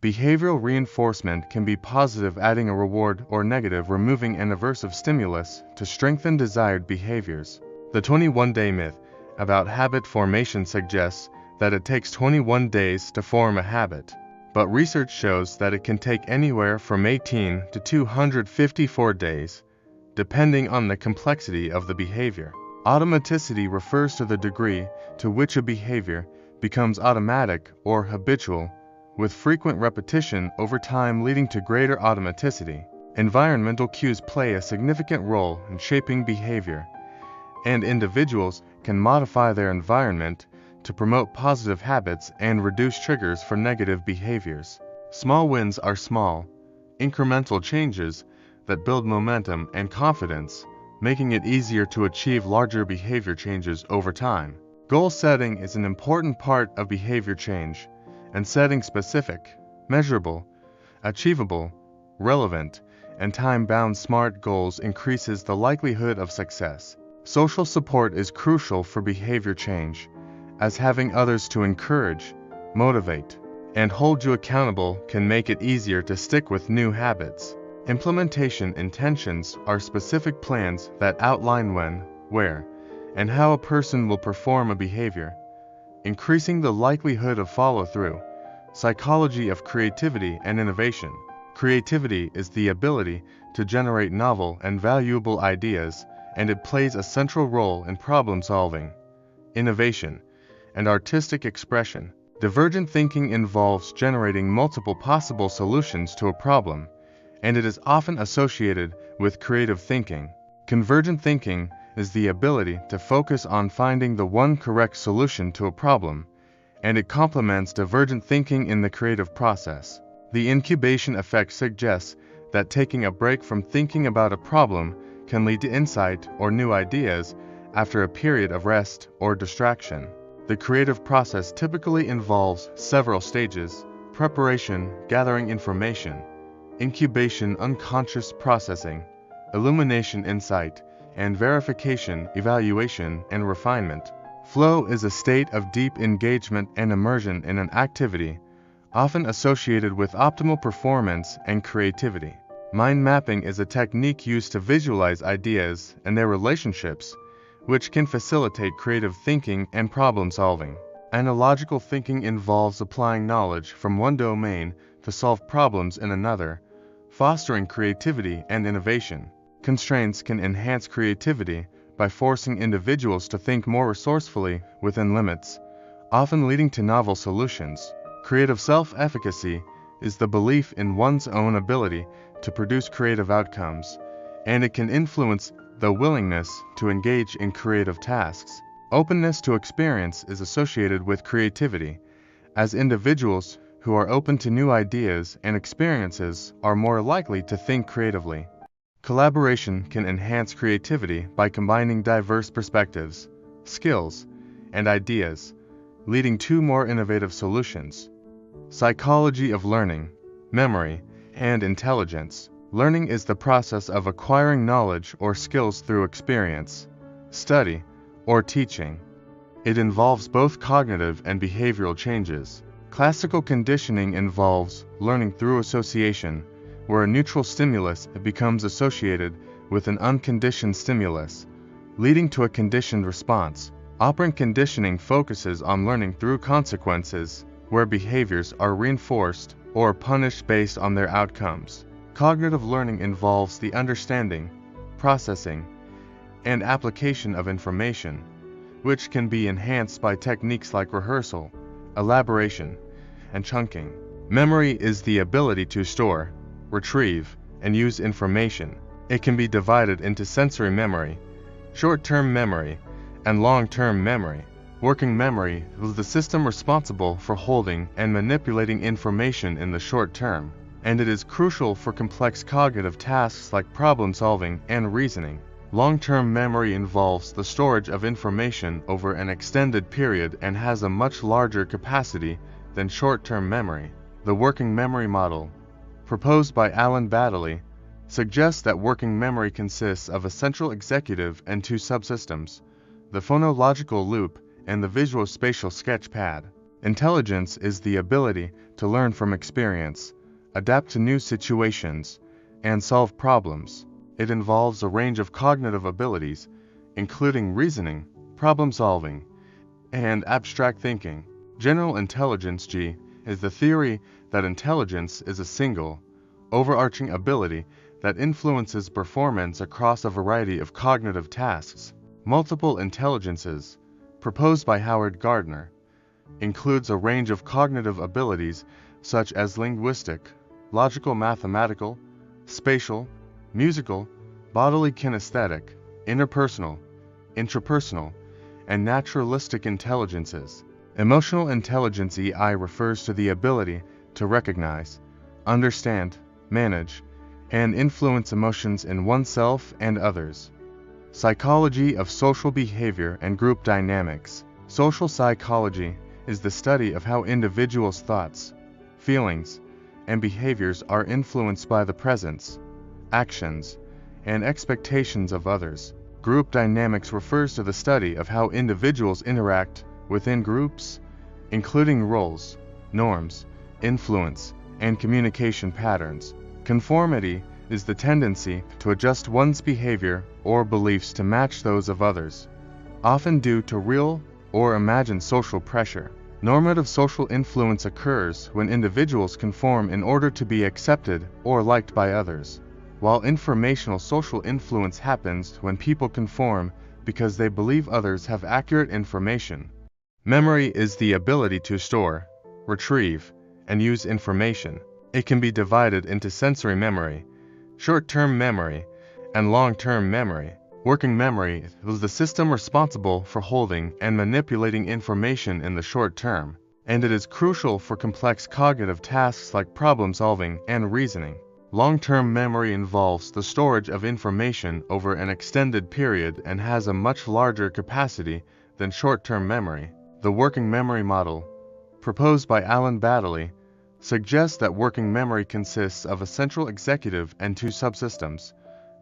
Behavioral reinforcement can be positive, adding a reward, or negative, removing an aversive stimulus to strengthen desired behaviors. The 21-day myth about habit formation suggests that it takes 21 days to form a habit, but research shows that it can take anywhere from 18 to 254 days, depending on the complexity of the behavior. Automaticity refers to the degree to which a behavior becomes automatic or habitual, with frequent repetition over time leading to greater automaticity. Environmental cues play a significant role in shaping behavior, and individuals can modify their environment to promote positive habits and reduce triggers for negative behaviors. Small wins are small, incremental changes that build momentum and confidence, making it easier to achieve larger behavior changes over time. Goal setting is an important part of behavior change, and setting specific, measurable, achievable, relevant, and time-bound SMART goals increases the likelihood of success. Social support is crucial for behavior change, as having others to encourage, motivate, and hold you accountable can make it easier to stick with new habits. Implementation intentions are specific plans that outline when, where, and how a person will perform a behavior, increasing the likelihood of follow-through. Psychology of creativity and innovation. Creativity is the ability to generate novel and valuable ideas, and it plays a central role in problem-solving, innovation, and artistic expression. Divergent thinking involves generating multiple possible solutions to a problem, and it is often associated with creative thinking. Convergent thinking is the ability to focus on finding the one correct solution to a problem, and it complements divergent thinking in the creative process. The incubation effect suggests that taking a break from thinking about a problem can lead to insight or new ideas after a period of rest or distraction. The creative process typically involves several stages: preparation, gathering information; incubation, unconscious processing; illumination, insight; and verification, evaluation, and refinement. Flow is a state of deep engagement and immersion in an activity, often associated with optimal performance and creativity. Mind mapping is a technique used to visualize ideas and their relationships, which can facilitate creative thinking and problem solving. Analogical thinking involves applying knowledge from one domain to solve problems in another, fostering creativity and innovation. Constraints can enhance creativity by forcing individuals to think more resourcefully within limits, often leading to novel solutions. Creative self-efficacy is the belief in one's own ability to produce creative outcomes, and it can influence the willingness to engage in creative tasks. Openness to experience is associated with creativity, as individuals who are open to new ideas and experiences are more likely to think creatively. Collaboration can enhance creativity by combining diverse perspectives, skills, and ideas, leading to more innovative solutions. Psychology of learning, memory, and intelligence. Learning is the process of acquiring knowledge or skills through experience, study, or teaching. It involves both cognitive and behavioral changes. Classical conditioning involves learning through association, where a neutral stimulus becomes associated with an unconditioned stimulus, leading to a conditioned response. Operant conditioning focuses on learning through consequences, where behaviors are reinforced or punished based on their outcomes. Cognitive learning involves the understanding, processing, and application of information, which can be enhanced by techniques like rehearsal, elaboration, and chunking. Memory is the ability to store, retrieve, and use information. It can be divided into sensory memory, short-term memory, and long-term memory. Working memory is the system responsible for holding and manipulating information in the short term, and it is crucial for complex cognitive tasks like problem-solving and reasoning. Long-term memory involves the storage of information over an extended period and has a much larger capacity than short-term memory. The working memory model, proposed by Alan Baddeley, suggests that working memory consists of a central executive and two subsystems, the phonological loop and the visual-spatial sketch pad. Intelligence is the ability to learn from experience, adapt to new situations, and solve problems. It involves a range of cognitive abilities, including reasoning, problem-solving, and abstract thinking. General intelligence (G) is the theory that intelligence is a single, overarching ability that influences performance across a variety of cognitive tasks. Multiple intelligences, proposed by Howard Gardner, includes a range of cognitive abilities such as linguistic, logical mathematical, spatial, musical, bodily kinesthetic, interpersonal, intrapersonal, and naturalistic intelligences. Emotional intelligence EI refers to the ability to recognize, understand, manage, and influence emotions in oneself and others. Psychology of social behavior and group dynamics. Social psychology is the study of how individuals' thoughts, feelings, and behaviors are influenced by the presence, actions, and expectations of others. Group dynamics refers to the study of how individuals interact within groups, including roles, norms, influence, and communication patterns. Conformity is the tendency to adjust one's behavior or beliefs to match those of others, often due to real or imagined social pressure. Normative social influence occurs when individuals conform in order to be accepted or liked by others, while informational social influence happens when people conform because they believe others have accurate information. Memory is the ability to store, retrieve, and use information. It can be divided into sensory memory, short-term memory, and long-term memory. Working memory was the system responsible for holding and manipulating information in the short term, and it is crucial for complex cognitive tasks like problem-solving and reasoning. Long-term memory involves the storage of information over an extended period and has a much larger capacity than short-term memory. The working memory model, proposed by Alan Baddeley, suggests that working memory consists of a central executive and two subsystems,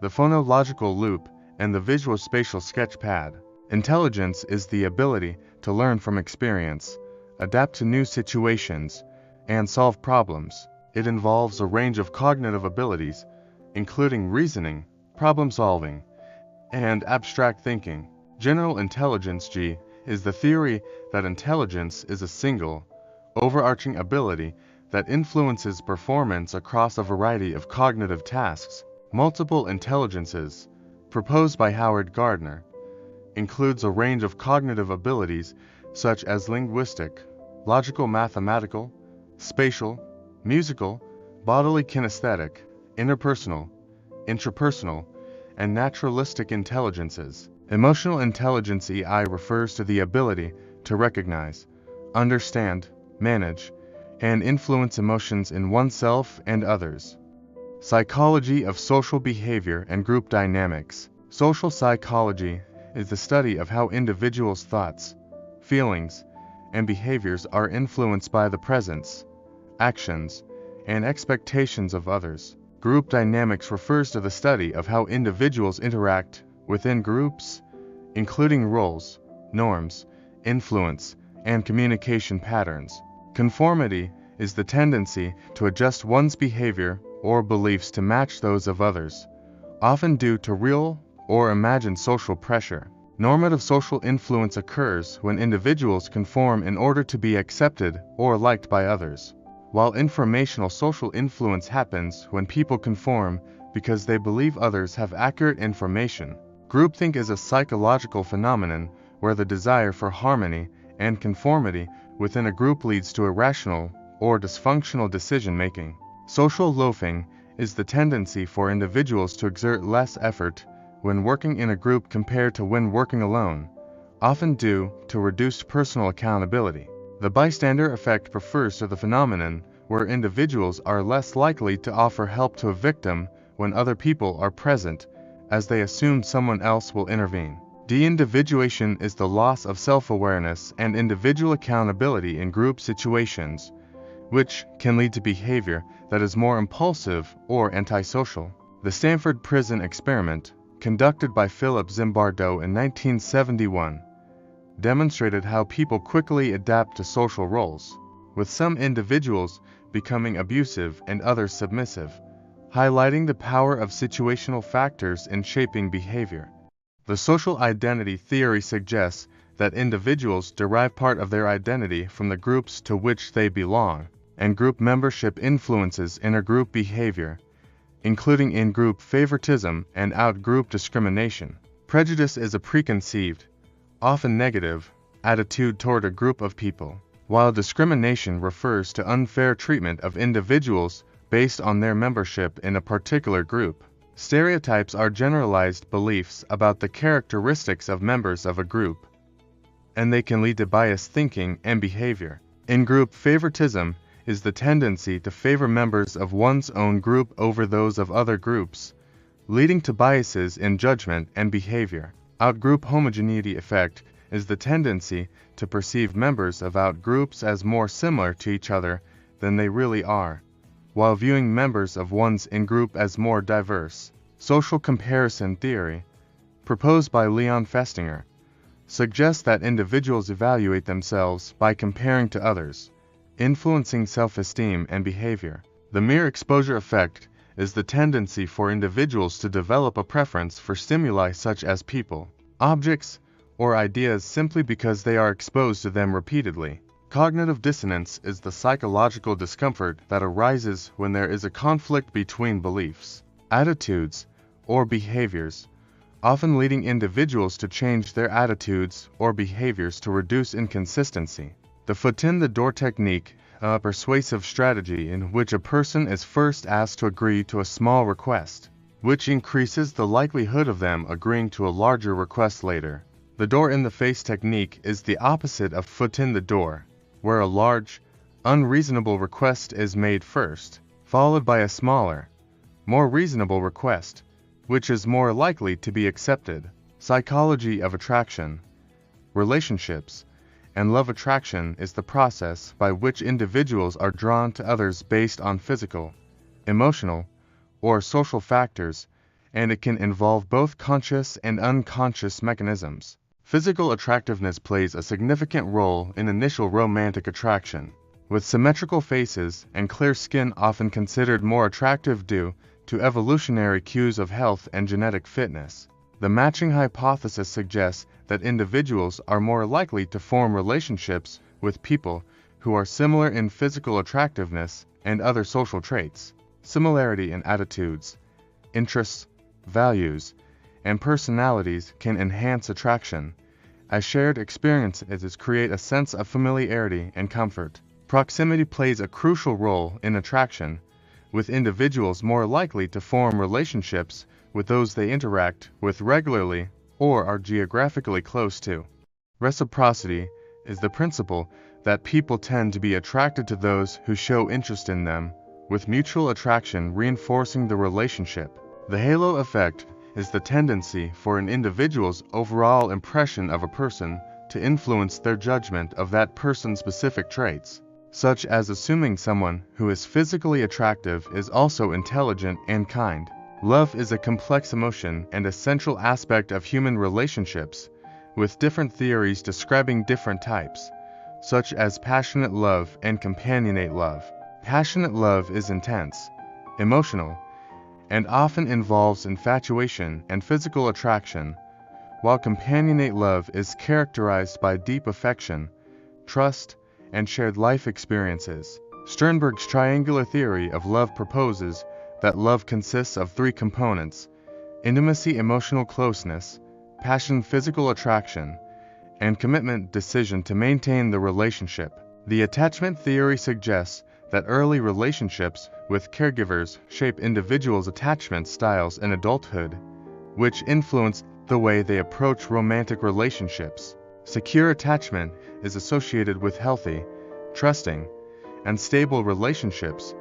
the phonological loop and the visual-spatial sketchpad. Intelligence is the ability to learn from experience, adapt to new situations, and solve problems. It involves a range of cognitive abilities, including reasoning, problem-solving, and abstract thinking. General intelligence G is the theory that intelligence is a single, overarching ability that influences performance across a variety of cognitive tasks. Multiple intelligences, proposed by Howard Gardner, includes a range of cognitive abilities such as linguistic, logical mathematical, spatial, musical, bodily kinesthetic, interpersonal, intrapersonal, and naturalistic intelligences. Emotional intelligence EI refers to the ability to recognize, understand, manage, and influence emotions in oneself and others. Psychology of social behavior and group dynamics. Social psychology is the study of how individuals' thoughts, feelings, and behaviors are influenced by the presence, actions, and expectations of others. Group dynamics refers to the study of how individuals interact within groups, including roles, norms, influence, and communication patterns. Conformity is the tendency to adjust one's behavior or beliefs to match those of others, often due to real or imagined social pressure. Normative social influence occurs when individuals conform in order to be accepted or liked by others, while informational social influence happens when people conform because they believe others have accurate information. Groupthink is a psychological phenomenon where the desire for harmony and conformity within a group leads to irrational or dysfunctional decision-making. Social loafing is the tendency for individuals to exert less effort when working in a group compared to when working alone, often due to reduced personal accountability. The bystander effect refers to the phenomenon where individuals are less likely to offer help to a victim when other people are present, as they assume someone else will intervene. De-individuation is the loss of self-awareness and individual accountability in group situations, which can lead to behavior that is more impulsive or antisocial. The Stanford Prison Experiment, conducted by Philip Zimbardo in 1971, demonstrated how people quickly adapt to social roles, with some individuals becoming abusive and others submissive, highlighting the power of situational factors in shaping behavior. The social identity theory suggests that individuals derive part of their identity from the groups to which they belong, and group membership influences intergroup behavior, including in-group favoritism and out-group discrimination. Prejudice is a preconceived, often negative, attitude toward a group of people. while discrimination refers to unfair treatment of individuals based on their membership in a particular group. Stereotypes are generalized beliefs about the characteristics of members of a group, and they can lead to biased thinking and behavior. In-group favoritism is the tendency to favor members of one's own group over those of other groups, leading to biases in judgment and behavior. Out-group homogeneity effect is the tendency to perceive members of out-groups as more similar to each other than they really are, while viewing members of one's in-group as more diverse. Social comparison theory, proposed by Leon Festinger, suggests that individuals evaluate themselves by comparing to others, influencing self-esteem and behavior. The mere exposure effect is the tendency for individuals to develop a preference for stimuli such as people, objects, or ideas simply because they are exposed to them repeatedly. Cognitive dissonance is the psychological discomfort that arises when there is a conflict between beliefs, attitudes, or behaviors, often leading individuals to change their attitudes or behaviors to reduce inconsistency. The foot in the door technique, a persuasive strategy in which a person is first asked to agree to a small request, which increases the likelihood of them agreeing to a larger request later. The door-in-the-face technique is the opposite of foot in the door, where a large, unreasonable request is made first, followed by a smaller, more reasonable request, which is more likely to be accepted. Psychology of attraction, relationships, and love attraction is the process by which individuals are drawn to others based on physical, emotional, or social factors, and it can involve both conscious and unconscious mechanisms. Physical attractiveness plays a significant role in initial romantic attraction, with symmetrical faces and clear skin often considered more attractive due to evolutionary cues of health and genetic fitness. The matching hypothesis suggests that individuals are more likely to form relationships with people who are similar in physical attractiveness and other social traits. Similarity in attitudes, interests, values, and personalities can enhance attraction, as shared experiences create a sense of familiarity and comfort. Proximity plays a crucial role in attraction, with individuals more likely to form relationships with those they interact with regularly or are geographically close to. Reciprocity is the principle that people tend to be attracted to those who show interest in them, with mutual attraction reinforcing the relationship. The halo effect is the tendency for an individual's overall impression of a person to influence their judgment of that person's specific traits, such as assuming someone who is physically attractive is also intelligent and kind. Love is a complex emotion and a central aspect of human relationships, with different theories describing different types, such as passionate love and companionate love. Passionate love is intense, emotional, and often involves infatuation and physical attraction, while companionate love is characterized by deep affection, trust, and shared life experiences. Sternberg's triangular theory of love proposes that love consists of three components: intimacy, emotional closeness, passion, physical attraction, and commitment, decision to maintain the relationship. The attachment theory suggests that early relationships with caregivers shape individuals' attachment styles in adulthood, which influence the way they approach romantic relationships. Secure attachment is associated with healthy, trusting, and stable relationships,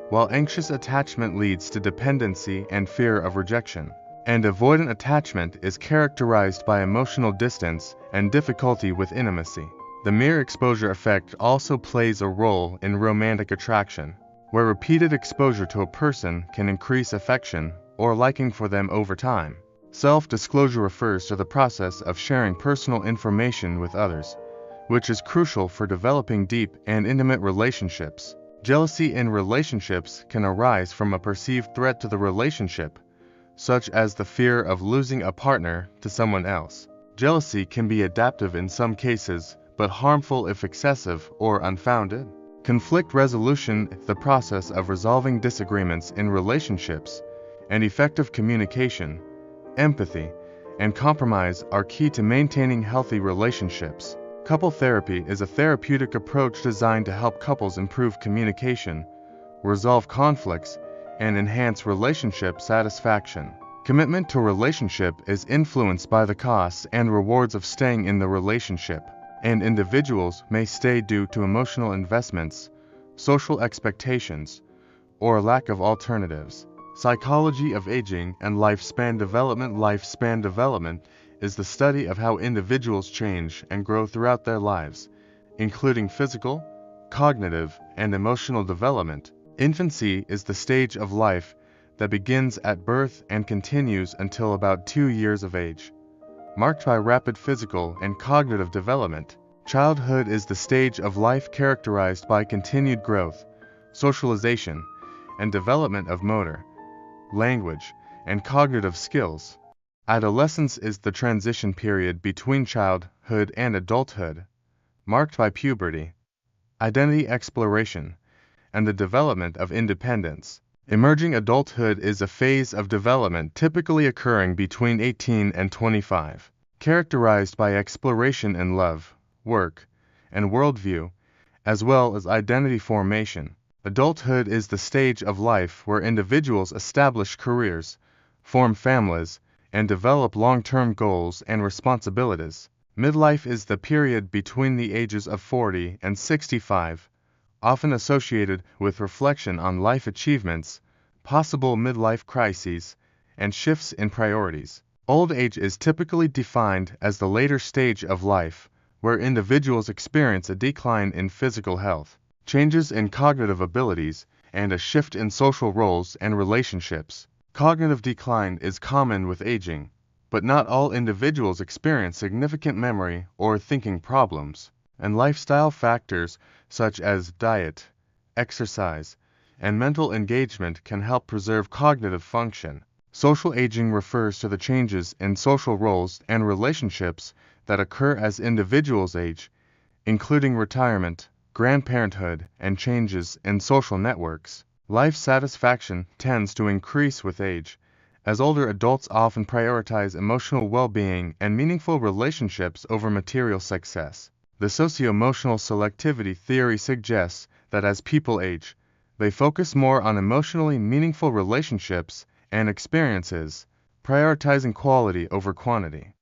while anxious attachment leads to dependency and fear of rejection. And avoidant attachment is characterized by emotional distance and difficulty with intimacy. The mere exposure effect also plays a role in romantic attraction, where repeated exposure to a person can increase affection or liking for them over time. Self-disclosure refers to the process of sharing personal information with others, which is crucial for developing deep and intimate relationships. Jealousy in relationships can arise from a perceived threat to the relationship, such as the fear of losing a partner to someone else. Jealousy can be adaptive in some cases, but harmful if excessive or unfounded. Conflict resolution is the process of resolving disagreements in relationships, and effective communication, empathy, and compromise are key to maintaining healthy relationships. Couple therapy is a therapeutic approach designed to help couples improve communication, resolve conflicts, and enhance relationship satisfaction. Commitment to a relationship is influenced by the costs and rewards of staying in the relationship, and individuals may stay due to emotional investments, social expectations, or a lack of alternatives. Psychology of aging and lifespan development. Lifespan development is the study of how individuals change and grow throughout their lives, including physical, cognitive, and emotional development. Infancy is the stage of life that begins at birth and continues until about 2 years of age, marked by rapid physical and cognitive development. Childhood is the stage of life characterized by continued growth, socialization, and development of motor, language, and cognitive skills. Adolescence is the transition period between childhood and adulthood, marked by puberty, identity exploration, and the development of independence. Emerging adulthood is a phase of development typically occurring between 18 and 25, characterized by exploration in love, work, and worldview, as well as identity formation. Adulthood is the stage of life where individuals establish careers, form families, and develop long-term goals and responsibilities. Midlife is the period between the ages of 40 and 65, often associated with reflection on life achievements, possible midlife crises, and shifts in priorities. Old age is typically defined as the later stage of life, where individuals experience a decline in physical health, changes in cognitive abilities, and a shift in social roles and relationships. Cognitive decline is common with aging, but not all individuals experience significant memory or thinking problems, and lifestyle factors such as diet, exercise, and mental engagement can help preserve cognitive function. Social aging refers to the changes in social roles and relationships that occur as individuals age, including retirement, grandparenthood, and changes in social networks. Life satisfaction tends to increase with age, as older adults often prioritize emotional well-being and meaningful relationships over material success. The socio-emotional selectivity theory suggests that as people age, they focus more on emotionally meaningful relationships and experiences, prioritizing quality over quantity.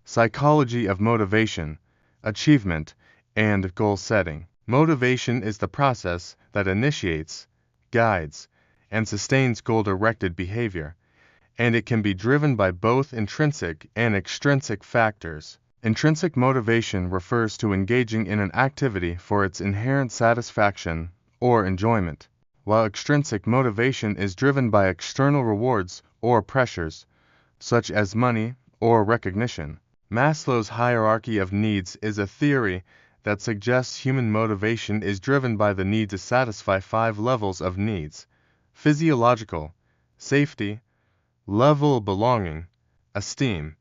Psychology of motivation, achievement, and goal setting. Motivation is the process that initiates, guides, and sustains goal-directed behavior, and it can be driven by both intrinsic and extrinsic factors. Intrinsic motivation refers to engaging in an activity for its inherent satisfaction or enjoyment, while extrinsic motivation is driven by external rewards or pressures, such as money or recognition. Maslow's hierarchy of needs is a theory that suggests human motivation is driven by the need to satisfy 5 levels of needs: physiological, safety, level of belonging, esteem,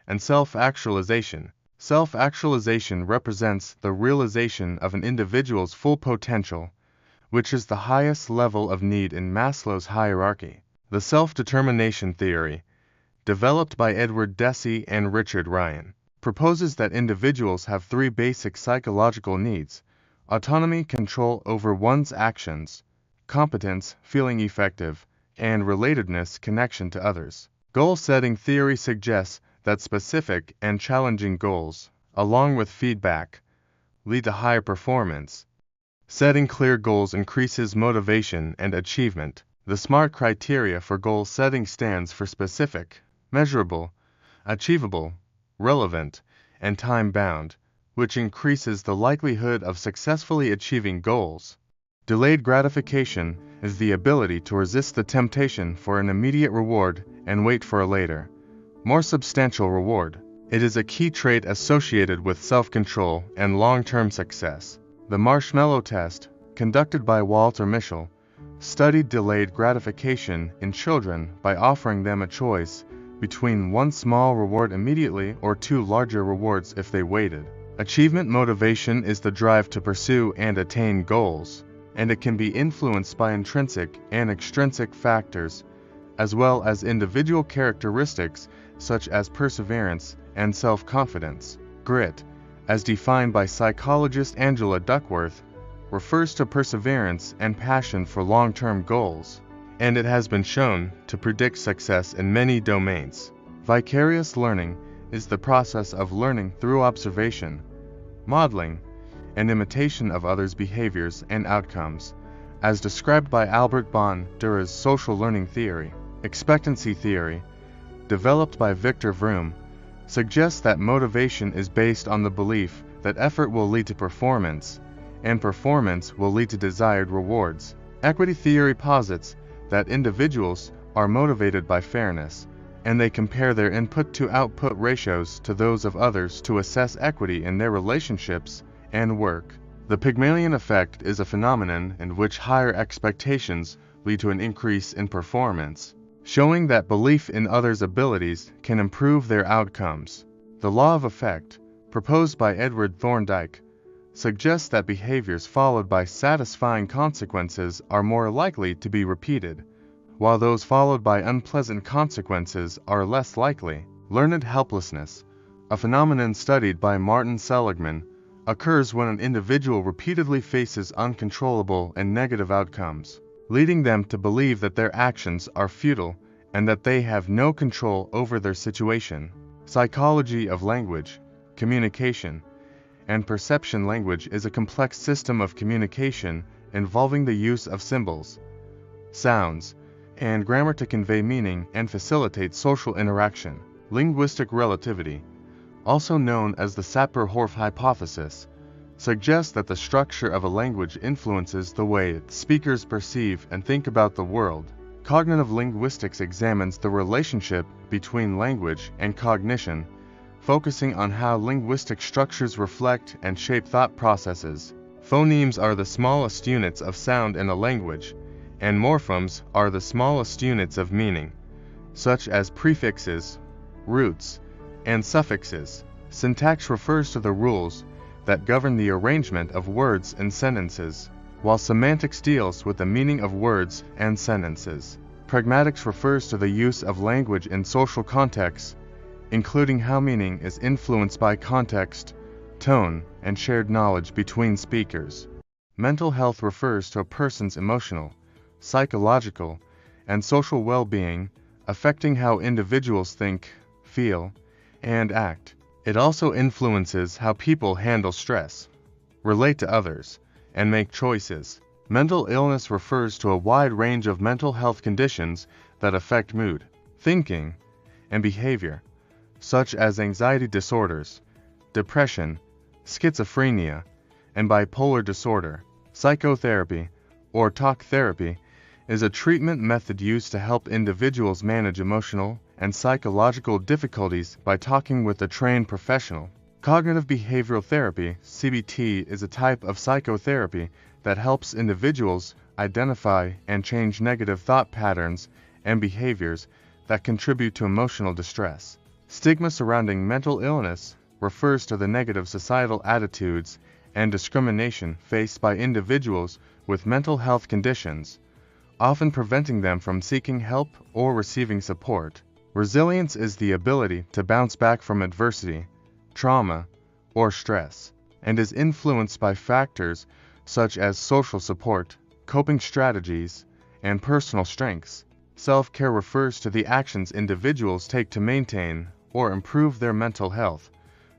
and self-actualization. Self-actualization represents the realization of an individual's full potential, which is the highest level of need in Maslow's hierarchy. The self-determination theory, developed by Edward Deci and Richard Ryan, proposes that individuals have 3 basic psychological needs: autonomy, control over one's actions; competence, feeling effective; and relatedness, connection to others. Goal-setting theory suggests that specific and challenging goals, along with feedback, lead to higher performance. Setting clear goals increases motivation and achievement. The SMART criteria for goal setting stands for specific, measurable, achievable, relevant, and time-bound, which increases the likelihood of successfully achieving goals. Delayed gratification is the ability to resist the temptation for an immediate reward and wait for a later, more substantial reward. It is a key trait associated with self-control and long-term success. The marshmallow test, conducted by Walter Mischel, studied delayed gratification in children by offering them a choice between 1 small reward immediately or 2 larger rewards if they waited. Achievement motivation is the drive to pursue and attain goals, and it can be influenced by intrinsic and extrinsic factors, as well as individual characteristics such as perseverance and self-confidence. Grit, as defined by psychologist Angela Duckworth, refers to perseverance and passion for long-term goals, and it has been shown to predict success in many domains. Vicarious learning is the process of learning through observation, modeling, and imitation of others' behaviors and outcomes, as described by Albert Bandura's social learning theory. Expectancy theory, developed by Victor Vroom, suggests that motivation is based on the belief that effort will lead to performance, and performance will lead to desired rewards. Equity theory posits that individuals are motivated by fairness, and they compare their input-to-output ratios to those of others to assess equity in their relationships and work. The Pygmalion effect is a phenomenon in which higher expectations lead to an increase in performance, showing that belief in others' abilities can improve their outcomes. The law of effect, proposed by Edward Thorndike, suggests that behaviors followed by satisfying consequences are more likely to be repeated, while those followed by unpleasant consequences are less likely. Learned helplessness, a phenomenon studied by Martin Seligman, occurs when an individual repeatedly faces uncontrollable and negative outcomes, leading them to believe that their actions are futile and that they have no control over their situation. Psychology of language, communication, and perception. Language is a complex system of communication involving the use of symbols, sounds, and grammar to convey meaning and facilitate social interaction. Linguistic relativity, also known as the Sapir-Whorf hypothesis, suggests that the structure of a language influences the way speakers perceive and think about the world. Cognitive linguistics examines the relationship between language and cognition, focusing on how linguistic structures reflect and shape thought processes. Phonemes are the smallest units of sound in a language, and morphemes are the smallest units of meaning, such as prefixes, roots, and suffixes. Syntax refers to the rules that govern the arrangement of words and sentences, while semantics deals with the meaning of words and sentences. Pragmatics refers to the use of language in social contexts, including how meaning is influenced by context, tone, and shared knowledge between speakers. Mental health refers to a person's emotional, psychological, and social well-being, affecting how individuals think, feel, and act. It also influences how people handle stress, relate to others, and make choices. Mental illness refers to a wide range of mental health conditions that affect mood, thinking, and behavior, such as anxiety disorders, depression, schizophrenia, and bipolar disorder. Psychotherapy, or talk therapy, is a treatment method used to help individuals manage emotional and psychological difficulties by talking with a trained professional. Cognitive behavioral therapy, CBT, is a type of psychotherapy that helps individuals identify and change negative thought patterns and behaviors that contribute to emotional distress. Stigma surrounding mental illness refers to the negative societal attitudes and discrimination faced by individuals with mental health conditions, often preventing them from seeking help or receiving support. Resilience is the ability to bounce back from adversity, trauma, or stress, and is influenced by factors such as social support, coping strategies, and personal strengths. Self-care refers to the actions individuals take to maintain or improve their mental health,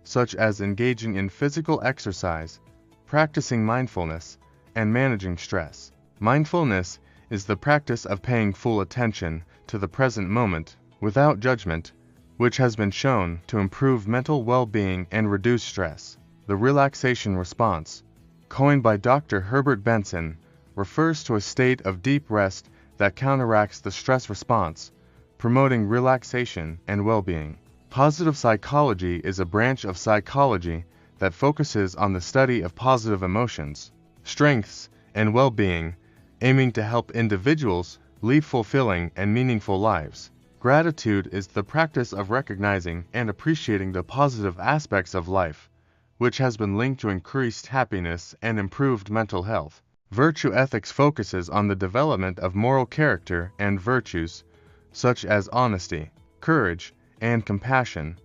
such as engaging in physical exercise, practicing mindfulness, and managing stress. Mindfulness is the practice of paying full attention to the present moment without judgment, which has been shown to improve mental well-being and reduce stress. The relaxation response, coined by Dr. Herbert Benson, refers to a state of deep rest that counteracts the stress response, promoting relaxation and well-being. Positive psychology is a branch of psychology that focuses on the study of positive emotions, strengths, and well-being, aiming to help individuals lead fulfilling and meaningful lives. Gratitude is the practice of recognizing and appreciating the positive aspects of life, which has been linked to increased happiness and improved mental health. Virtue ethics focuses on the development of moral character and virtues, such as honesty, courage, and compassion,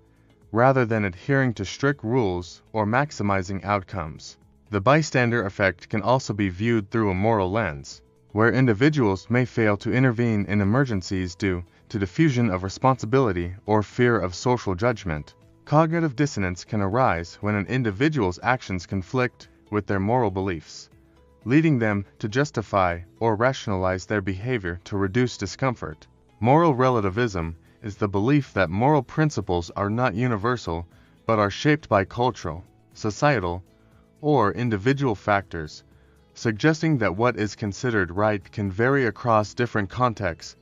rather than adhering to strict rules or maximizing outcomes. The bystander effect can also be viewed through a moral lens, where individuals may fail to intervene in emergencies due to diffusion of responsibility or fear of social judgment. Cognitive dissonance can arise when an individual's actions conflict with their moral beliefs, leading them to justify or rationalize their behavior to reduce discomfort. Moral relativism is the belief that moral principles are not universal but are shaped by cultural, societal, or individual factors, suggesting that what is considered right can vary across different contexts.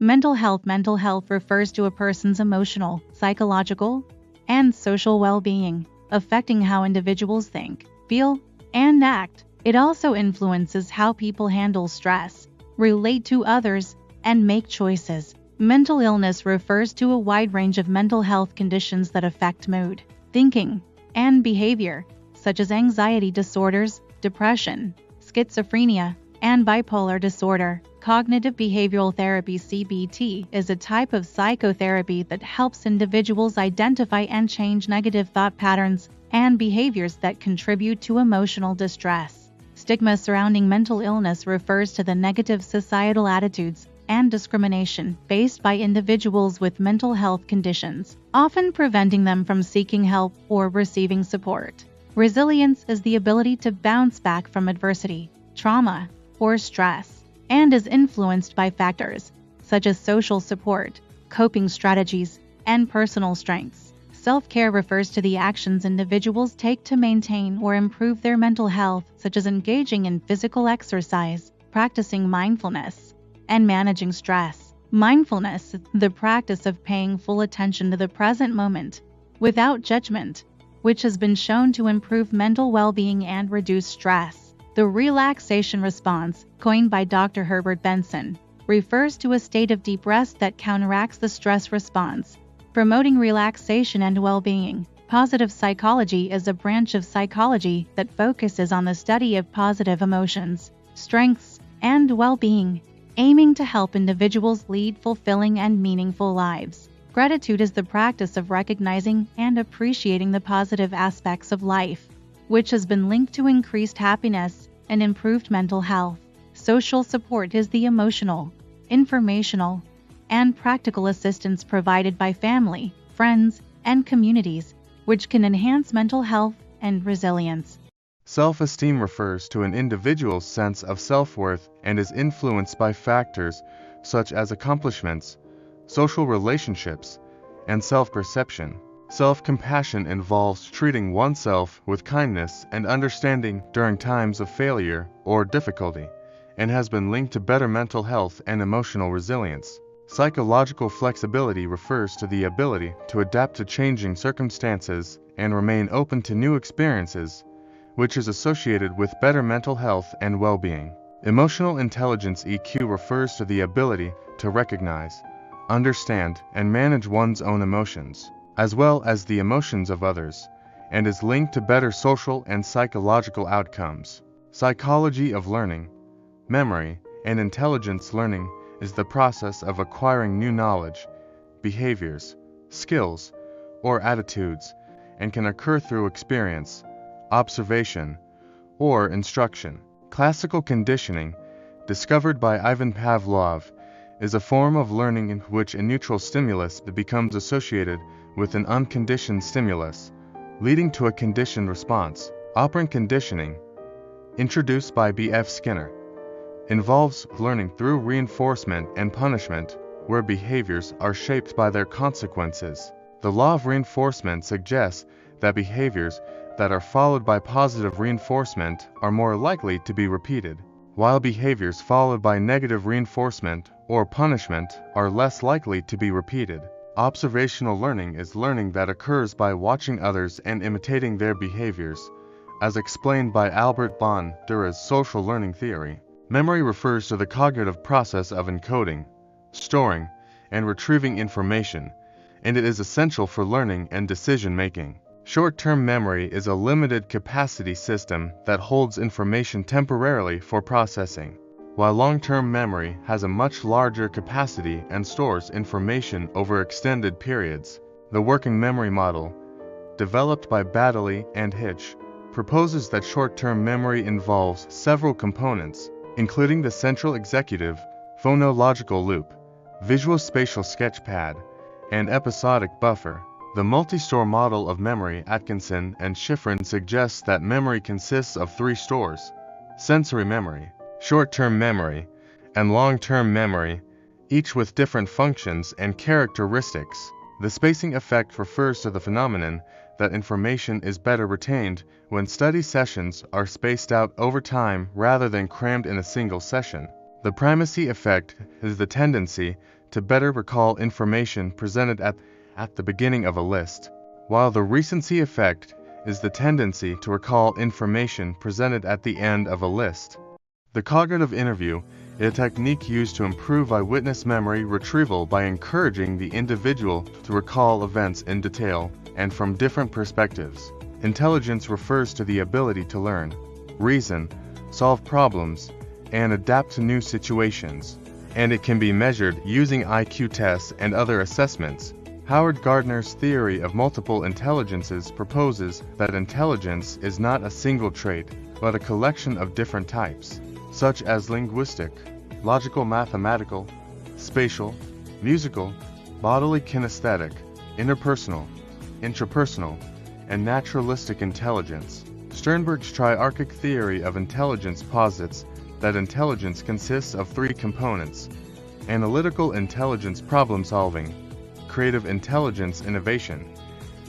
Mental health refers to a person's emotional, psychological, and social well-being, affecting how individuals think, feel, and act. It also influences how people handle stress, relate to others, and make choices. Mental illness refers to a wide range of mental health conditions that affect mood, thinking, and behavior, such as anxiety disorders, depression, schizophrenia, and bipolar disorder. Cognitive behavioral therapy (CBT) is a type of psychotherapy that helps individuals identify and change negative thought patterns and behaviors that contribute to emotional distress. Stigma surrounding mental illness refers to the negative societal attitudes and discrimination faced by individuals with mental health conditions, often preventing them from seeking help or receiving support. Resilience is the ability to bounce back from adversity, trauma, or stress, and is influenced by factors such as social support, coping strategies, and personal strengths. Self-care refers to the actions individuals take to maintain or improve their mental health, such as engaging in physical exercise, practicing mindfulness, and managing stress. Mindfulness, the practice of paying full attention to the present moment, without judgment, which has been shown to improve mental well-being and reduce stress. The relaxation response, coined by Dr. Herbert Benson, refers to a state of deep rest that counteracts the stress response, promoting relaxation and well-being. Positive psychology is a branch of psychology that focuses on the study of positive emotions, strengths, and well-being, aiming to help individuals lead fulfilling and meaningful lives. Gratitude is the practice of recognizing and appreciating the positive aspects of life, which has been linked to increased happiness and improved mental health. Social support is the emotional, informational, and practical assistance provided by family, friends, and communities, which can enhance mental health and resilience. Self-esteem refers to an individual's sense of self-worth and is influenced by factors such as accomplishments, social relationships, and self-perception. Self-compassion involves treating oneself with kindness and understanding during times of failure or difficulty, and has been linked to better mental health and emotional resilience. Psychological flexibility refers to the ability to adapt to changing circumstances and remain open to new experiences, which is associated with better mental health and well-being. Emotional intelligence (EQ) refers to the ability to recognize, understand, and manage one's own emotions, as well as the emotions of others, and is linked to better social and psychological outcomes. Psychology of learning, memory, and intelligence learning is the process of acquiring new knowledge, behaviors, skills, or attitudes, and can occur through experience, observation, or instruction. Classical conditioning, discovered by Ivan Pavlov, is a form of learning in which a neutral stimulus becomes associated with an unconditioned stimulus, leading to a conditioned response. Operant conditioning, introduced by B.F. Skinner, involves learning through reinforcement and punishment, where behaviors are shaped by their consequences. The law of reinforcement suggests that behaviors that are followed by positive reinforcement are more likely to be repeated, while behaviors followed by negative reinforcement or punishment are less likely to be repeated. Observational learning is learning that occurs by watching others and imitating their behaviors, as explained by Albert Bandura's social learning theory. Memory refers to the cognitive process of encoding, storing, and retrieving information, and it is essential for learning and decision-making. Short-term memory is a limited capacity system that holds information temporarily for processing, while long-term memory has a much larger capacity and stores information over extended periods. The working memory model, developed by Baddeley and Hitch, proposes that short-term memory involves several components, including the central executive, phonological loop, visual-spatial sketchpad, and episodic buffer. The multi-store model of memory, Atkinson and Shiffrin, suggests that memory consists of three stores: sensory memory, short-term memory, and long-term memory, each with different functions and characteristics. The spacing effect refers to the phenomenon that information is better retained when study sessions are spaced out over time rather than crammed in a single session. The primacy effect is the tendency to better recall information presented at the beginning of a list, while the recency effect is the tendency to recall information presented at the end of a list. The cognitive interview is a technique used to improve eyewitness memory retrieval by encouraging the individual to recall events in detail and from different perspectives. Intelligence refers to the ability to learn, reason, solve problems, and adapt to new situations, and it can be measured using IQ tests and other assessments. Howard Gardner's theory of multiple intelligences proposes that intelligence is not a single trait, but a collection of different types, such as linguistic, logical, mathematical, spatial, musical, bodily kinesthetic, interpersonal, intrapersonal, and naturalistic intelligence. Sternberg's triarchic theory of intelligence posits that intelligence consists of three components: analytical intelligence, problem solving; creative intelligence, innovation;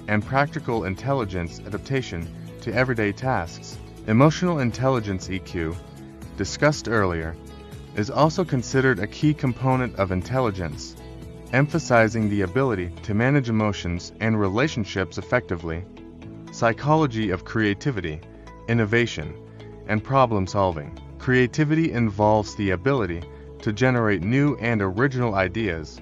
and practical intelligence, adaptation to everyday tasks. Emotional intelligence, EQ, discussed earlier, is also considered a key component of intelligence, emphasizing the ability to manage emotions and relationships effectively. Psychology of creativity, innovation, and problem solving. Creativity involves the ability to generate new and original ideas,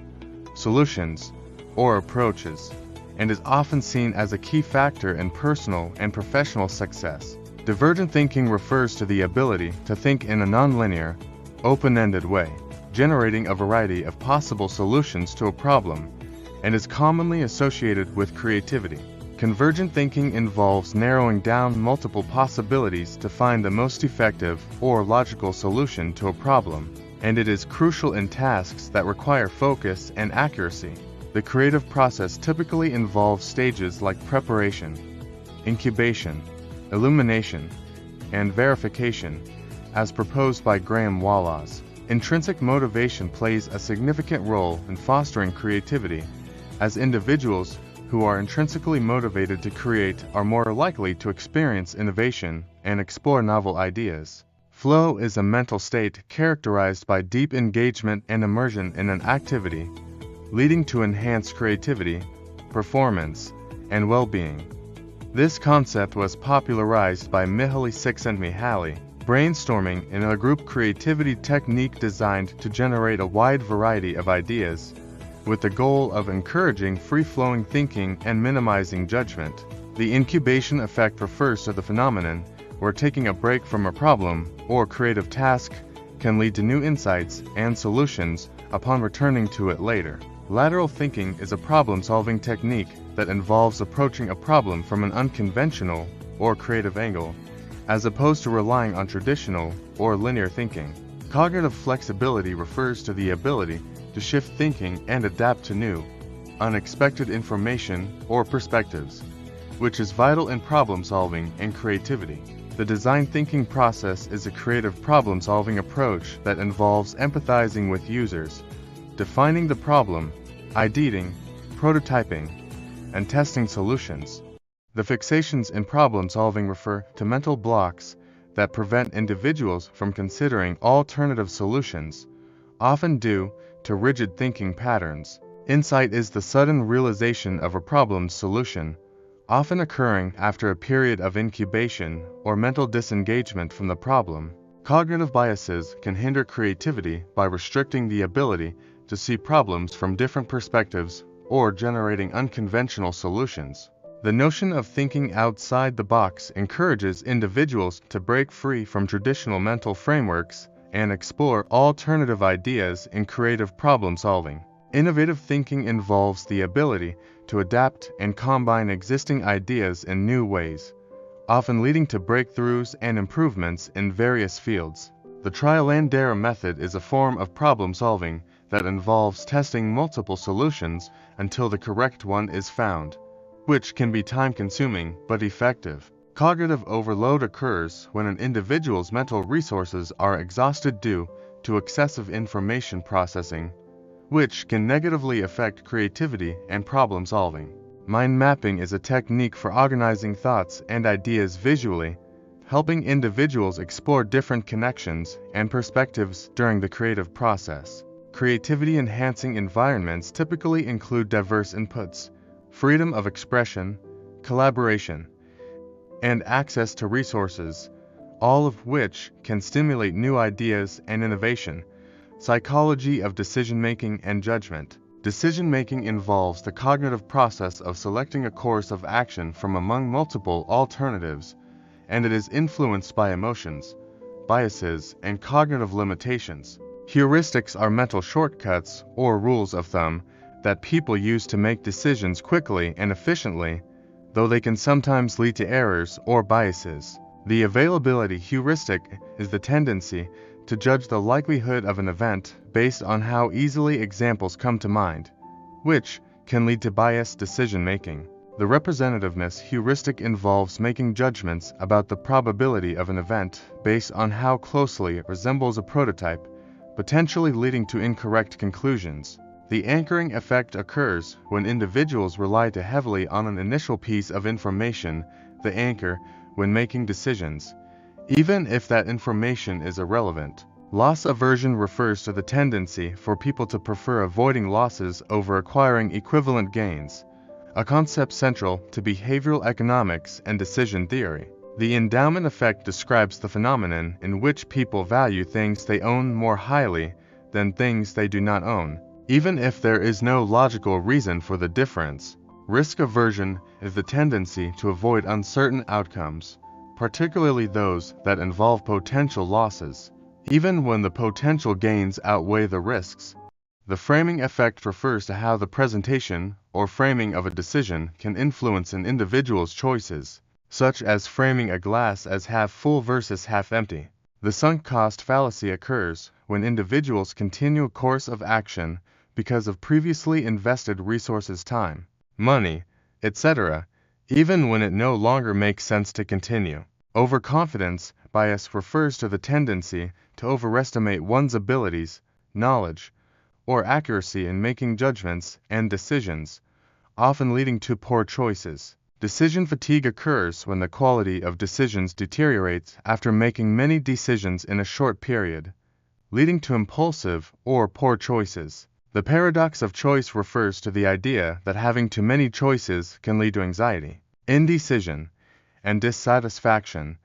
solutions, or approaches, and is often seen as a key factor in personal and professional success. Divergent thinking refers to the ability to think in a nonlinear, open-ended way, generating a variety of possible solutions to a problem, and is commonly associated with creativity. Convergent thinking involves narrowing down multiple possibilities to find the most effective or logical solution to a problem, and it is crucial in tasks that require focus and accuracy. The creative process typically involves stages like preparation, incubation, illumination, and verification, as proposed by Graham Wallace. Intrinsic motivation plays a significant role in fostering creativity, as individuals who are intrinsically motivated to create are more likely to experience innovation and explore novel ideas. Flow is a mental state characterized by deep engagement and immersion in an activity, leading to enhanced creativity, performance, and well-being. This concept was popularized by Mihaly Csikszentmihalyi. Brainstorming in a group creativity technique designed to generate a wide variety of ideas, with the goal of encouraging free-flowing thinking and minimizing judgment. The incubation effect refers to the phenomenon where taking a break from a problem or creative task can lead to new insights and solutions upon returning to it later. Lateral thinking is a problem-solving technique that involves approaching a problem from an unconventional or creative angle, as opposed to relying on traditional or linear thinking. Cognitive flexibility refers to the ability to shift thinking and adapt to new, unexpected information or perspectives, which is vital in problem solving and creativity. The design thinking process is a creative problem solving approach that involves empathizing with users, defining the problem, ideating, prototyping, and testing solutions. The fixations in problem solving refer to mental blocks that prevent individuals from considering alternative solutions, often due to rigid thinking patterns. Insight is the sudden realization of a problem's solution, often occurring after a period of incubation or mental disengagement from the problem. Cognitive biases can hinder creativity by restricting the ability to see problems from different perspectives or generating unconventional solutions. The notion of thinking outside the box encourages individuals to break free from traditional mental frameworks and explore alternative ideas in creative problem solving. Innovative thinking involves the ability to adapt and combine existing ideas in new ways, often leading to breakthroughs and improvements in various fields. The trial and error method is a form of problem solving that involves testing multiple solutions until the correct one is found, which can be time-consuming but effective. Cognitive overload occurs when an individual's mental resources are exhausted due to excessive information processing, which can negatively affect creativity and problem solving. Mind mapping is a technique for organizing thoughts and ideas visually, helping individuals explore different connections and perspectives during the creative process. Creativity-enhancing environments typically include diverse inputs, freedom of expression, collaboration, and access to resources, all of which can stimulate new ideas and innovation. Psychology of decision-making and judgment. Decision-making involves the cognitive process of selecting a course of action from among multiple alternatives, and it is influenced by emotions, biases, and cognitive limitations. Heuristics are mental shortcuts or rules of thumb that people use to make decisions quickly and efficiently, though they can sometimes lead to errors or biases. The availability heuristic is the tendency to judge the likelihood of an event based on how easily examples come to mind, which can lead to biased decision-making. The representativeness heuristic involves making judgments about the probability of an event based on how closely it resembles a prototype, potentially leading to incorrect conclusions. The anchoring effect occurs when individuals rely too heavily on an initial piece of information, the anchor, when making decisions, even if that information is irrelevant. Loss aversion refers to the tendency for people to prefer avoiding losses over acquiring equivalent gains, a concept central to behavioral economics and decision theory. The endowment effect describes the phenomenon in which people value things they own more highly than things they do not own, even if there is no logical reason for the difference. Risk aversion is the tendency to avoid uncertain outcomes, particularly those that involve potential losses, even when the potential gains outweigh the risks. The framing effect refers to how the presentation or framing of a decision can influence an individual's choices, such as framing a glass as half full versus half empty. The sunk cost fallacy occurs when individuals continue a course of action because of previously invested resources, time, money, etc., even when it no longer makes sense to continue. Overconfidence bias refers to the tendency to overestimate one's abilities, knowledge, or accuracy in making judgments and decisions, often leading to poor choices. Decision fatigue occurs when the quality of decisions deteriorates after making many decisions in a short period, leading to impulsive or poor choices. The paradox of choice refers to the idea that having too many choices can lead to anxiety, indecision, and dissatisfaction,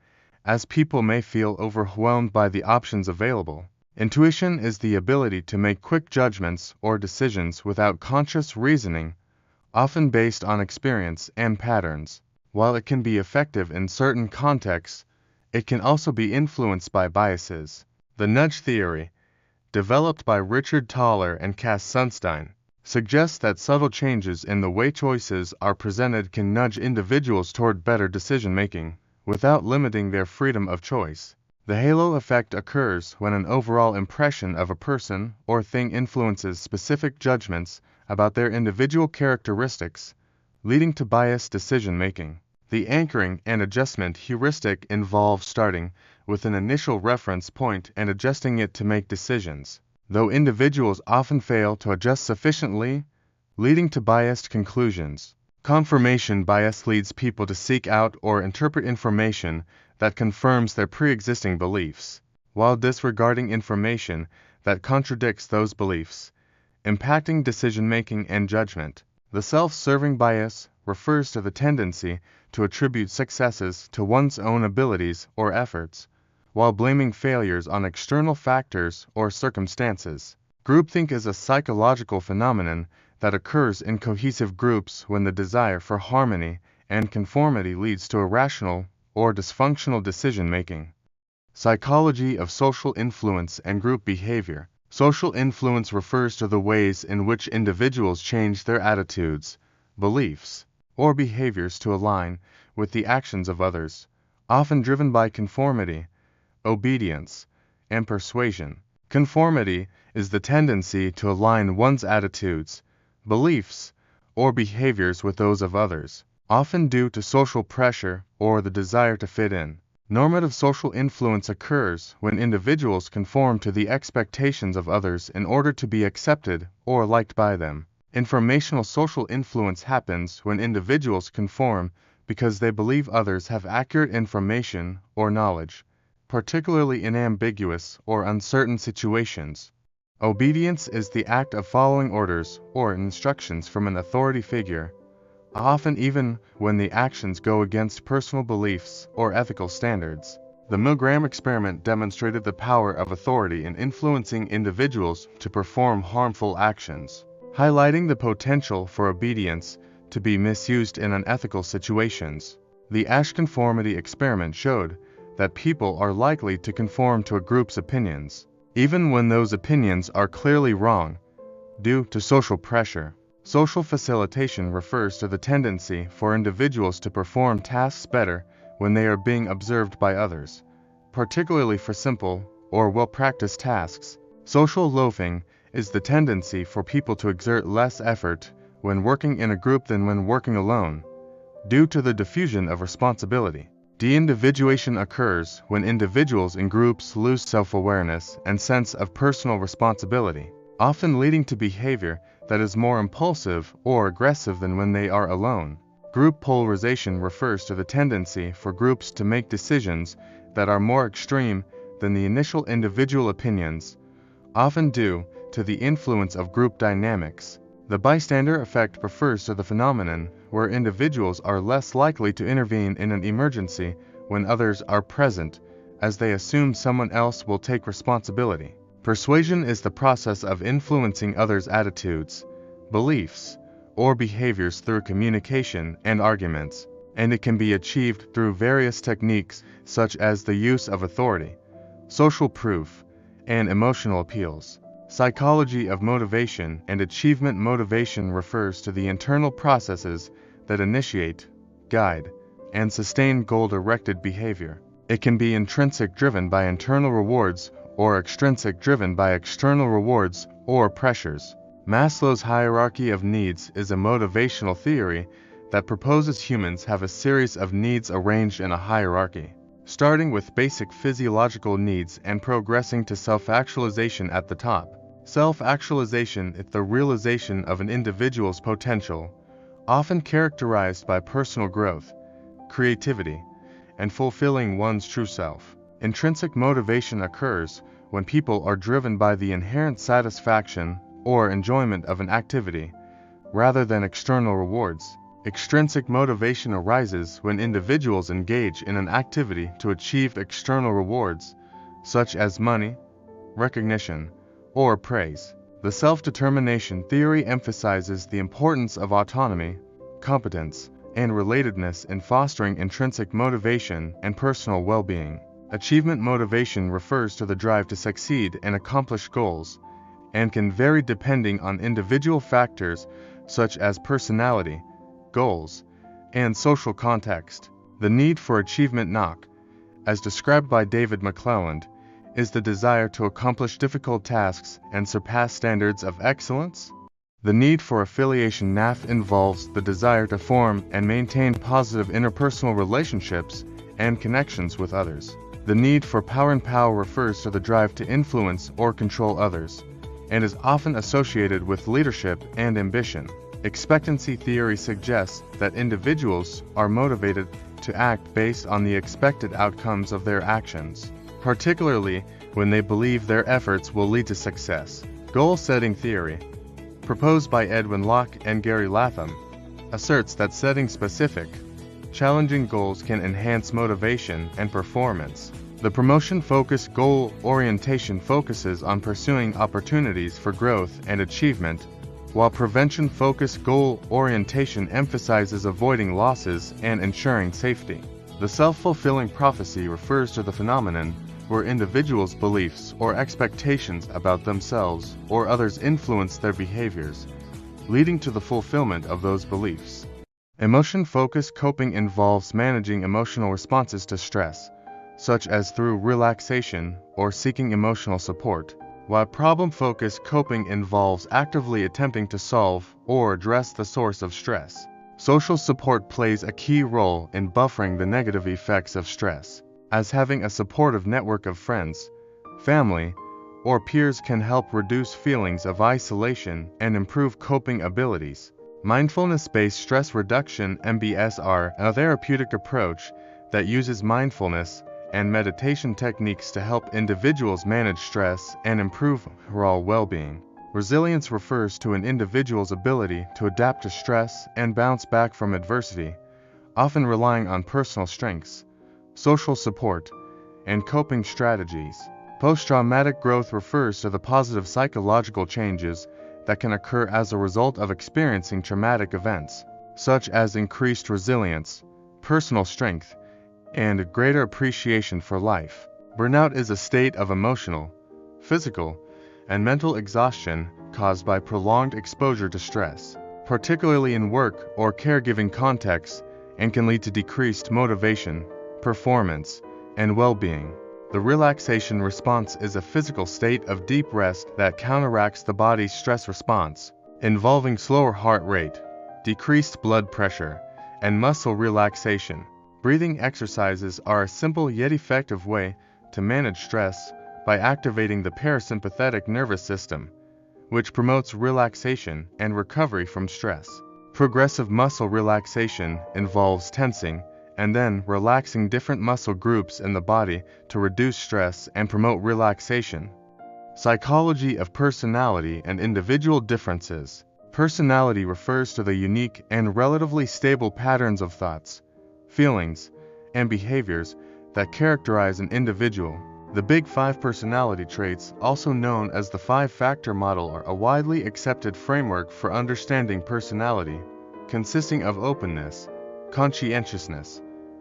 as people may feel overwhelmed by the options available. Intuition is the ability to make quick judgments or decisions without conscious reasoning, often based on experience and patterns. While it can be effective in certain contexts, it can also be influenced by biases. The nudge theory, developed by Richard Thaler and Cass Sunstein, suggests that subtle changes in the way choices are presented can nudge individuals toward better decision-making, without limiting their freedom of choice. The halo effect occurs when an overall impression of a person or thing influences specific judgments about their individual characteristics, leading to biased decision-making. The anchoring and adjustment heuristic involves starting with an initial reference point and adjusting it to make decisions, though individuals often fail to adjust sufficiently, leading to biased conclusions. Confirmation bias leads people to seek out or interpret information that confirms their pre-existing beliefs, while disregarding information that contradicts those beliefs, impacting decision-making and judgment. The self-serving bias refers to the tendency to attribute successes to one's own abilities or efforts, while blaming failures on external factors or circumstances. Groupthink is a psychological phenomenon that occurs in cohesive groups when the desire for harmony and conformity leads to irrational or dysfunctional decision-making. Psychology of social influence and group behavior. Social influence refers to the ways in which individuals change their attitudes, beliefs, or behaviors to align with the actions of others, often driven by conformity, obedience, and persuasion. Conformity is the tendency to align one's attitudes, beliefs, or behaviors with those of others, often due to social pressure or the desire to fit in. Normative social influence occurs when individuals conform to the expectations of others in order to be accepted or liked by them. Informational social influence happens when individuals conform because they believe others have accurate information or knowledge, particularly in ambiguous or uncertain situations. Obedience is the act of following orders or instructions from an authority figure, often even when the actions go against personal beliefs or ethical standards. The Milgram experiment demonstrated the power of authority in influencing individuals to perform harmful actions, highlighting the potential for obedience to be misused in unethical situations. The Asch conformity experiment showed that people are likely to conform to a group's opinions, even when those opinions are clearly wrong, due to social pressure. Social facilitation refers to the tendency for individuals to perform tasks better when they are being observed by others, particularly for simple or well-practiced tasks. Social loafing is the tendency for people to exert less effort when working in a group than when working alone, due to the diffusion of responsibility. De-individuation occurs when individuals in groups lose self-awareness and sense of personal responsibility, often leading to behavior that is more impulsive or aggressive than when they are alone. Group polarization refers to the tendency for groups to make decisions that are more extreme than the initial individual opinions, often due to the influence of group dynamics. The bystander effect refers to the phenomenon where individuals are less likely to intervene in an emergency when others are present, as they assume someone else will take responsibility. Persuasion is the process of influencing others' attitudes, beliefs, or behaviors through communication and arguments, and it can be achieved through various techniques such as the use of authority, social proof, and emotional appeals. Psychology of motivation and achievement motivation refers to the internal processes that initiate, guide, and sustain goal-directed behavior. It can be intrinsic driven by internal rewards or extrinsic driven by external rewards or pressures. Maslow's hierarchy of needs is a motivational theory that proposes humans have a series of needs arranged in a hierarchy, starting with basic physiological needs and progressing to self-actualization at the top. Self-actualization is the realization of an individual's potential, often characterized by personal growth, creativity, and fulfilling one's true self. Intrinsic motivation occurs when people are driven by the inherent satisfaction or enjoyment of an activity, rather than external rewards. Extrinsic motivation arises when individuals engage in an activity to achieve external rewards, such as money, recognition, or praise. The self-determination theory emphasizes the importance of autonomy, competence, and relatedness in fostering intrinsic motivation and personal well-being. Achievement motivation refers to the drive to succeed and accomplish goals, and can vary depending on individual factors such as personality, goals, and social context. The need for achievement knock, as described by David McClelland, is the desire to accomplish difficult tasks and surpass standards of excellence. The need for affiliation NAF involves the desire to form and maintain positive interpersonal relationships and connections with others. The need for power and power refers to the drive to influence or control others, and is often associated with leadership and ambition. Expectancy theory suggests that individuals are motivated to act based on the expected outcomes of their actions, particularly when they believe their efforts will lead to success. Goal-setting theory, proposed by Edwin Locke and Gary Latham, asserts that setting specific, challenging goals can enhance motivation and performance. The promotion-focused goal orientation focuses on pursuing opportunities for growth and achievement, while prevention-focused goal orientation emphasizes avoiding losses and ensuring safety. The self-fulfilling prophecy refers to the phenomenon where individuals' beliefs or expectations about themselves or others influence their behaviors, leading to the fulfillment of those beliefs. Emotion-focused coping involves managing emotional responses to stress, such as through relaxation or seeking emotional support, while problem-focused coping involves actively attempting to solve or address the source of stress. Social support plays a key role in buffering the negative effects of stress, as having a supportive network of friends, family, or peers can help reduce feelings of isolation and improve coping abilities. Mindfulness-based stress reduction (MBSR), a therapeutic approach that uses mindfulness and meditation techniques to help individuals manage stress and improve overall well-being. Resilience refers to an individual's ability to adapt to stress and bounce back from adversity, often relying on personal strengths, social support, and coping strategies. Post-traumatic growth refers to the positive psychological changes that can occur as a result of experiencing traumatic events, such as increased resilience, personal strength, and a greater appreciation for life. Burnout is a state of emotional, physical, and mental exhaustion caused by prolonged exposure to stress, particularly in work or caregiving contexts, and can lead to decreased motivation, performance, and well-being. The relaxation response is a physical state of deep rest that counteracts the body's stress response, involving slower heart rate, decreased blood pressure, and muscle relaxation. Breathing exercises are a simple yet effective way to manage stress by activating the parasympathetic nervous system, which promotes relaxation and recovery from stress. Progressive muscle relaxation involves tensing and then relaxing different muscle groups in the body to reduce stress and promote relaxation. Psychology of personality and individual differences. Personality refers to the unique and relatively stable patterns of thoughts, feelings, and behaviors that characterize an individual. The Big Five personality traits, also known as the Five-Factor Model, are a widely accepted framework for understanding personality, consisting of openness, conscientiousness,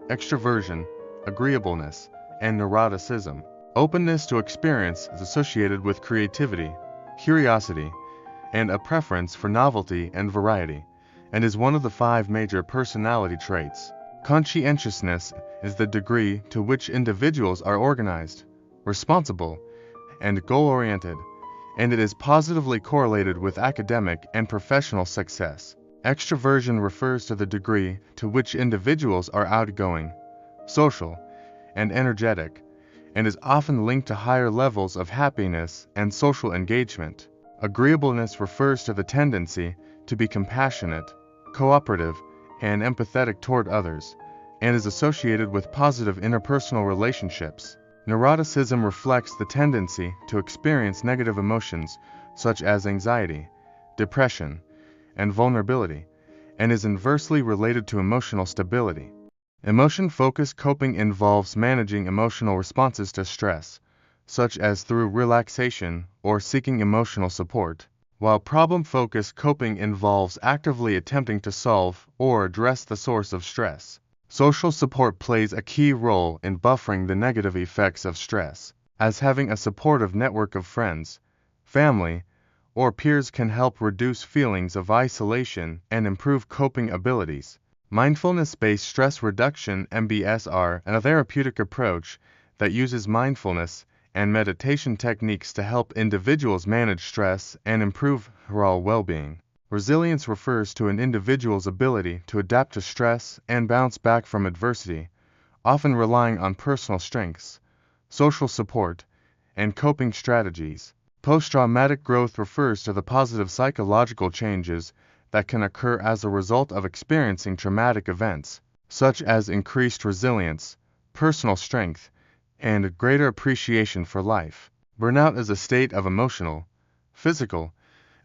extroversion, agreeableness, and neuroticism. Openness to experience is associated with creativity, curiosity, and a preference for novelty and variety, and is one of the 5 major personality traits. Conscientiousness is the degree to which individuals are organized, responsible, and goal-oriented, and it is positively correlated with academic and professional success. Extroversion refers to the degree to which individuals are outgoing, social, and energetic, and is often linked to higher levels of happiness and social engagement. Agreeableness refers to the tendency to be compassionate, cooperative, and empathetic toward others, and is associated with positive interpersonal relationships. Neuroticism reflects the tendency to experience negative emotions such as anxiety, depression, and vulnerability, and is inversely related to emotional stability. Emotion-focused coping involves managing emotional responses to stress, such as through relaxation or seeking emotional support, while problem-focused coping involves actively attempting to solve or address the source of stress. Social support plays a key role in buffering the negative effects of stress, as having a supportive network of friends, family, or peers can help reduce feelings of isolation and improve coping abilities. Mindfulness-based stress reduction (MBSR), a therapeutic approach that uses mindfulness and meditation techniques to help individuals manage stress and improve overall well-being. Resilience refers to an individual's ability to adapt to stress and bounce back from adversity, often relying on personal strengths, social support, and coping strategies. Post-traumatic growth refers to the positive psychological changes that can occur as a result of experiencing traumatic events, such as increased resilience, personal strength, and a greater appreciation for life. Burnout is a state of emotional, physical,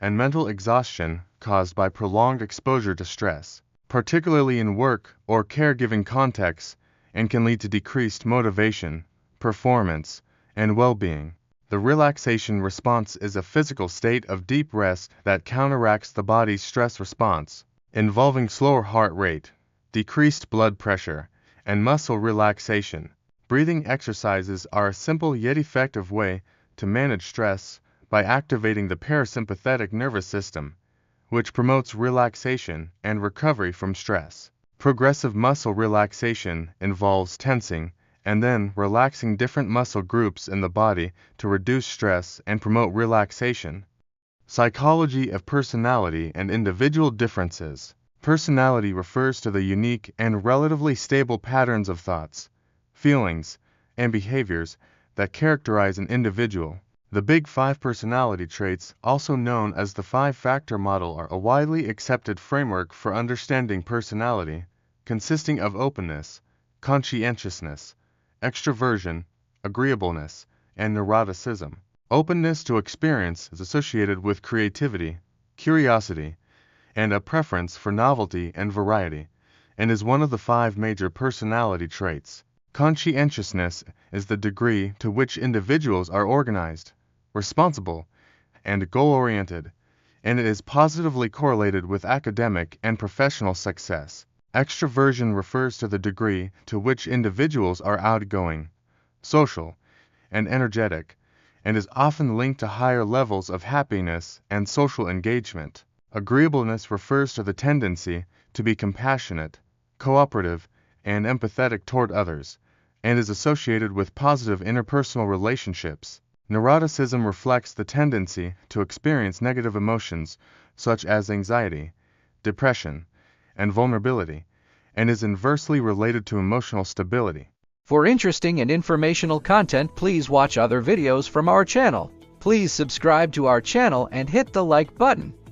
and mental exhaustion caused by prolonged exposure to stress, particularly in work or caregiving contexts, and can lead to decreased motivation, performance, and well-being. The relaxation response is a physical state of deep rest that counteracts the body's stress response, involving slower heart rate, decreased blood pressure, and muscle relaxation. Breathing exercises are a simple yet effective way to manage stress by activating the parasympathetic nervous system, which promotes relaxation and recovery from stress. Progressive muscle relaxation involves tensing and then relaxing different muscle groups in the body to reduce stress and promote relaxation. Psychology of personality and individual differences. Personality refers to the unique and relatively stable patterns of thoughts, feelings, and behaviors that characterize an individual. The Big Five personality traits, also known as the five-factor model, are a widely accepted framework for understanding personality, consisting of openness, conscientiousness, extroversion, agreeableness, and neuroticism. Openness to experience is associated with creativity, curiosity, and a preference for novelty and variety, and is one of the five major personality traits. Conscientiousness is the degree to which individuals are organized, responsible, and goal-oriented, and it is positively correlated with academic and professional success. Extroversion refers to the degree to which individuals are outgoing, social, and energetic, and is often linked to higher levels of happiness and social engagement. Agreeableness refers to the tendency to be compassionate, cooperative, and empathetic toward others, and is associated with positive interpersonal relationships. Neuroticism reflects the tendency to experience negative emotions such as anxiety, depression, and vulnerability, and is inversely related to emotional stability. For interesting and informational content, please watch other videos from our channel. Please subscribe to our channel and hit the like button.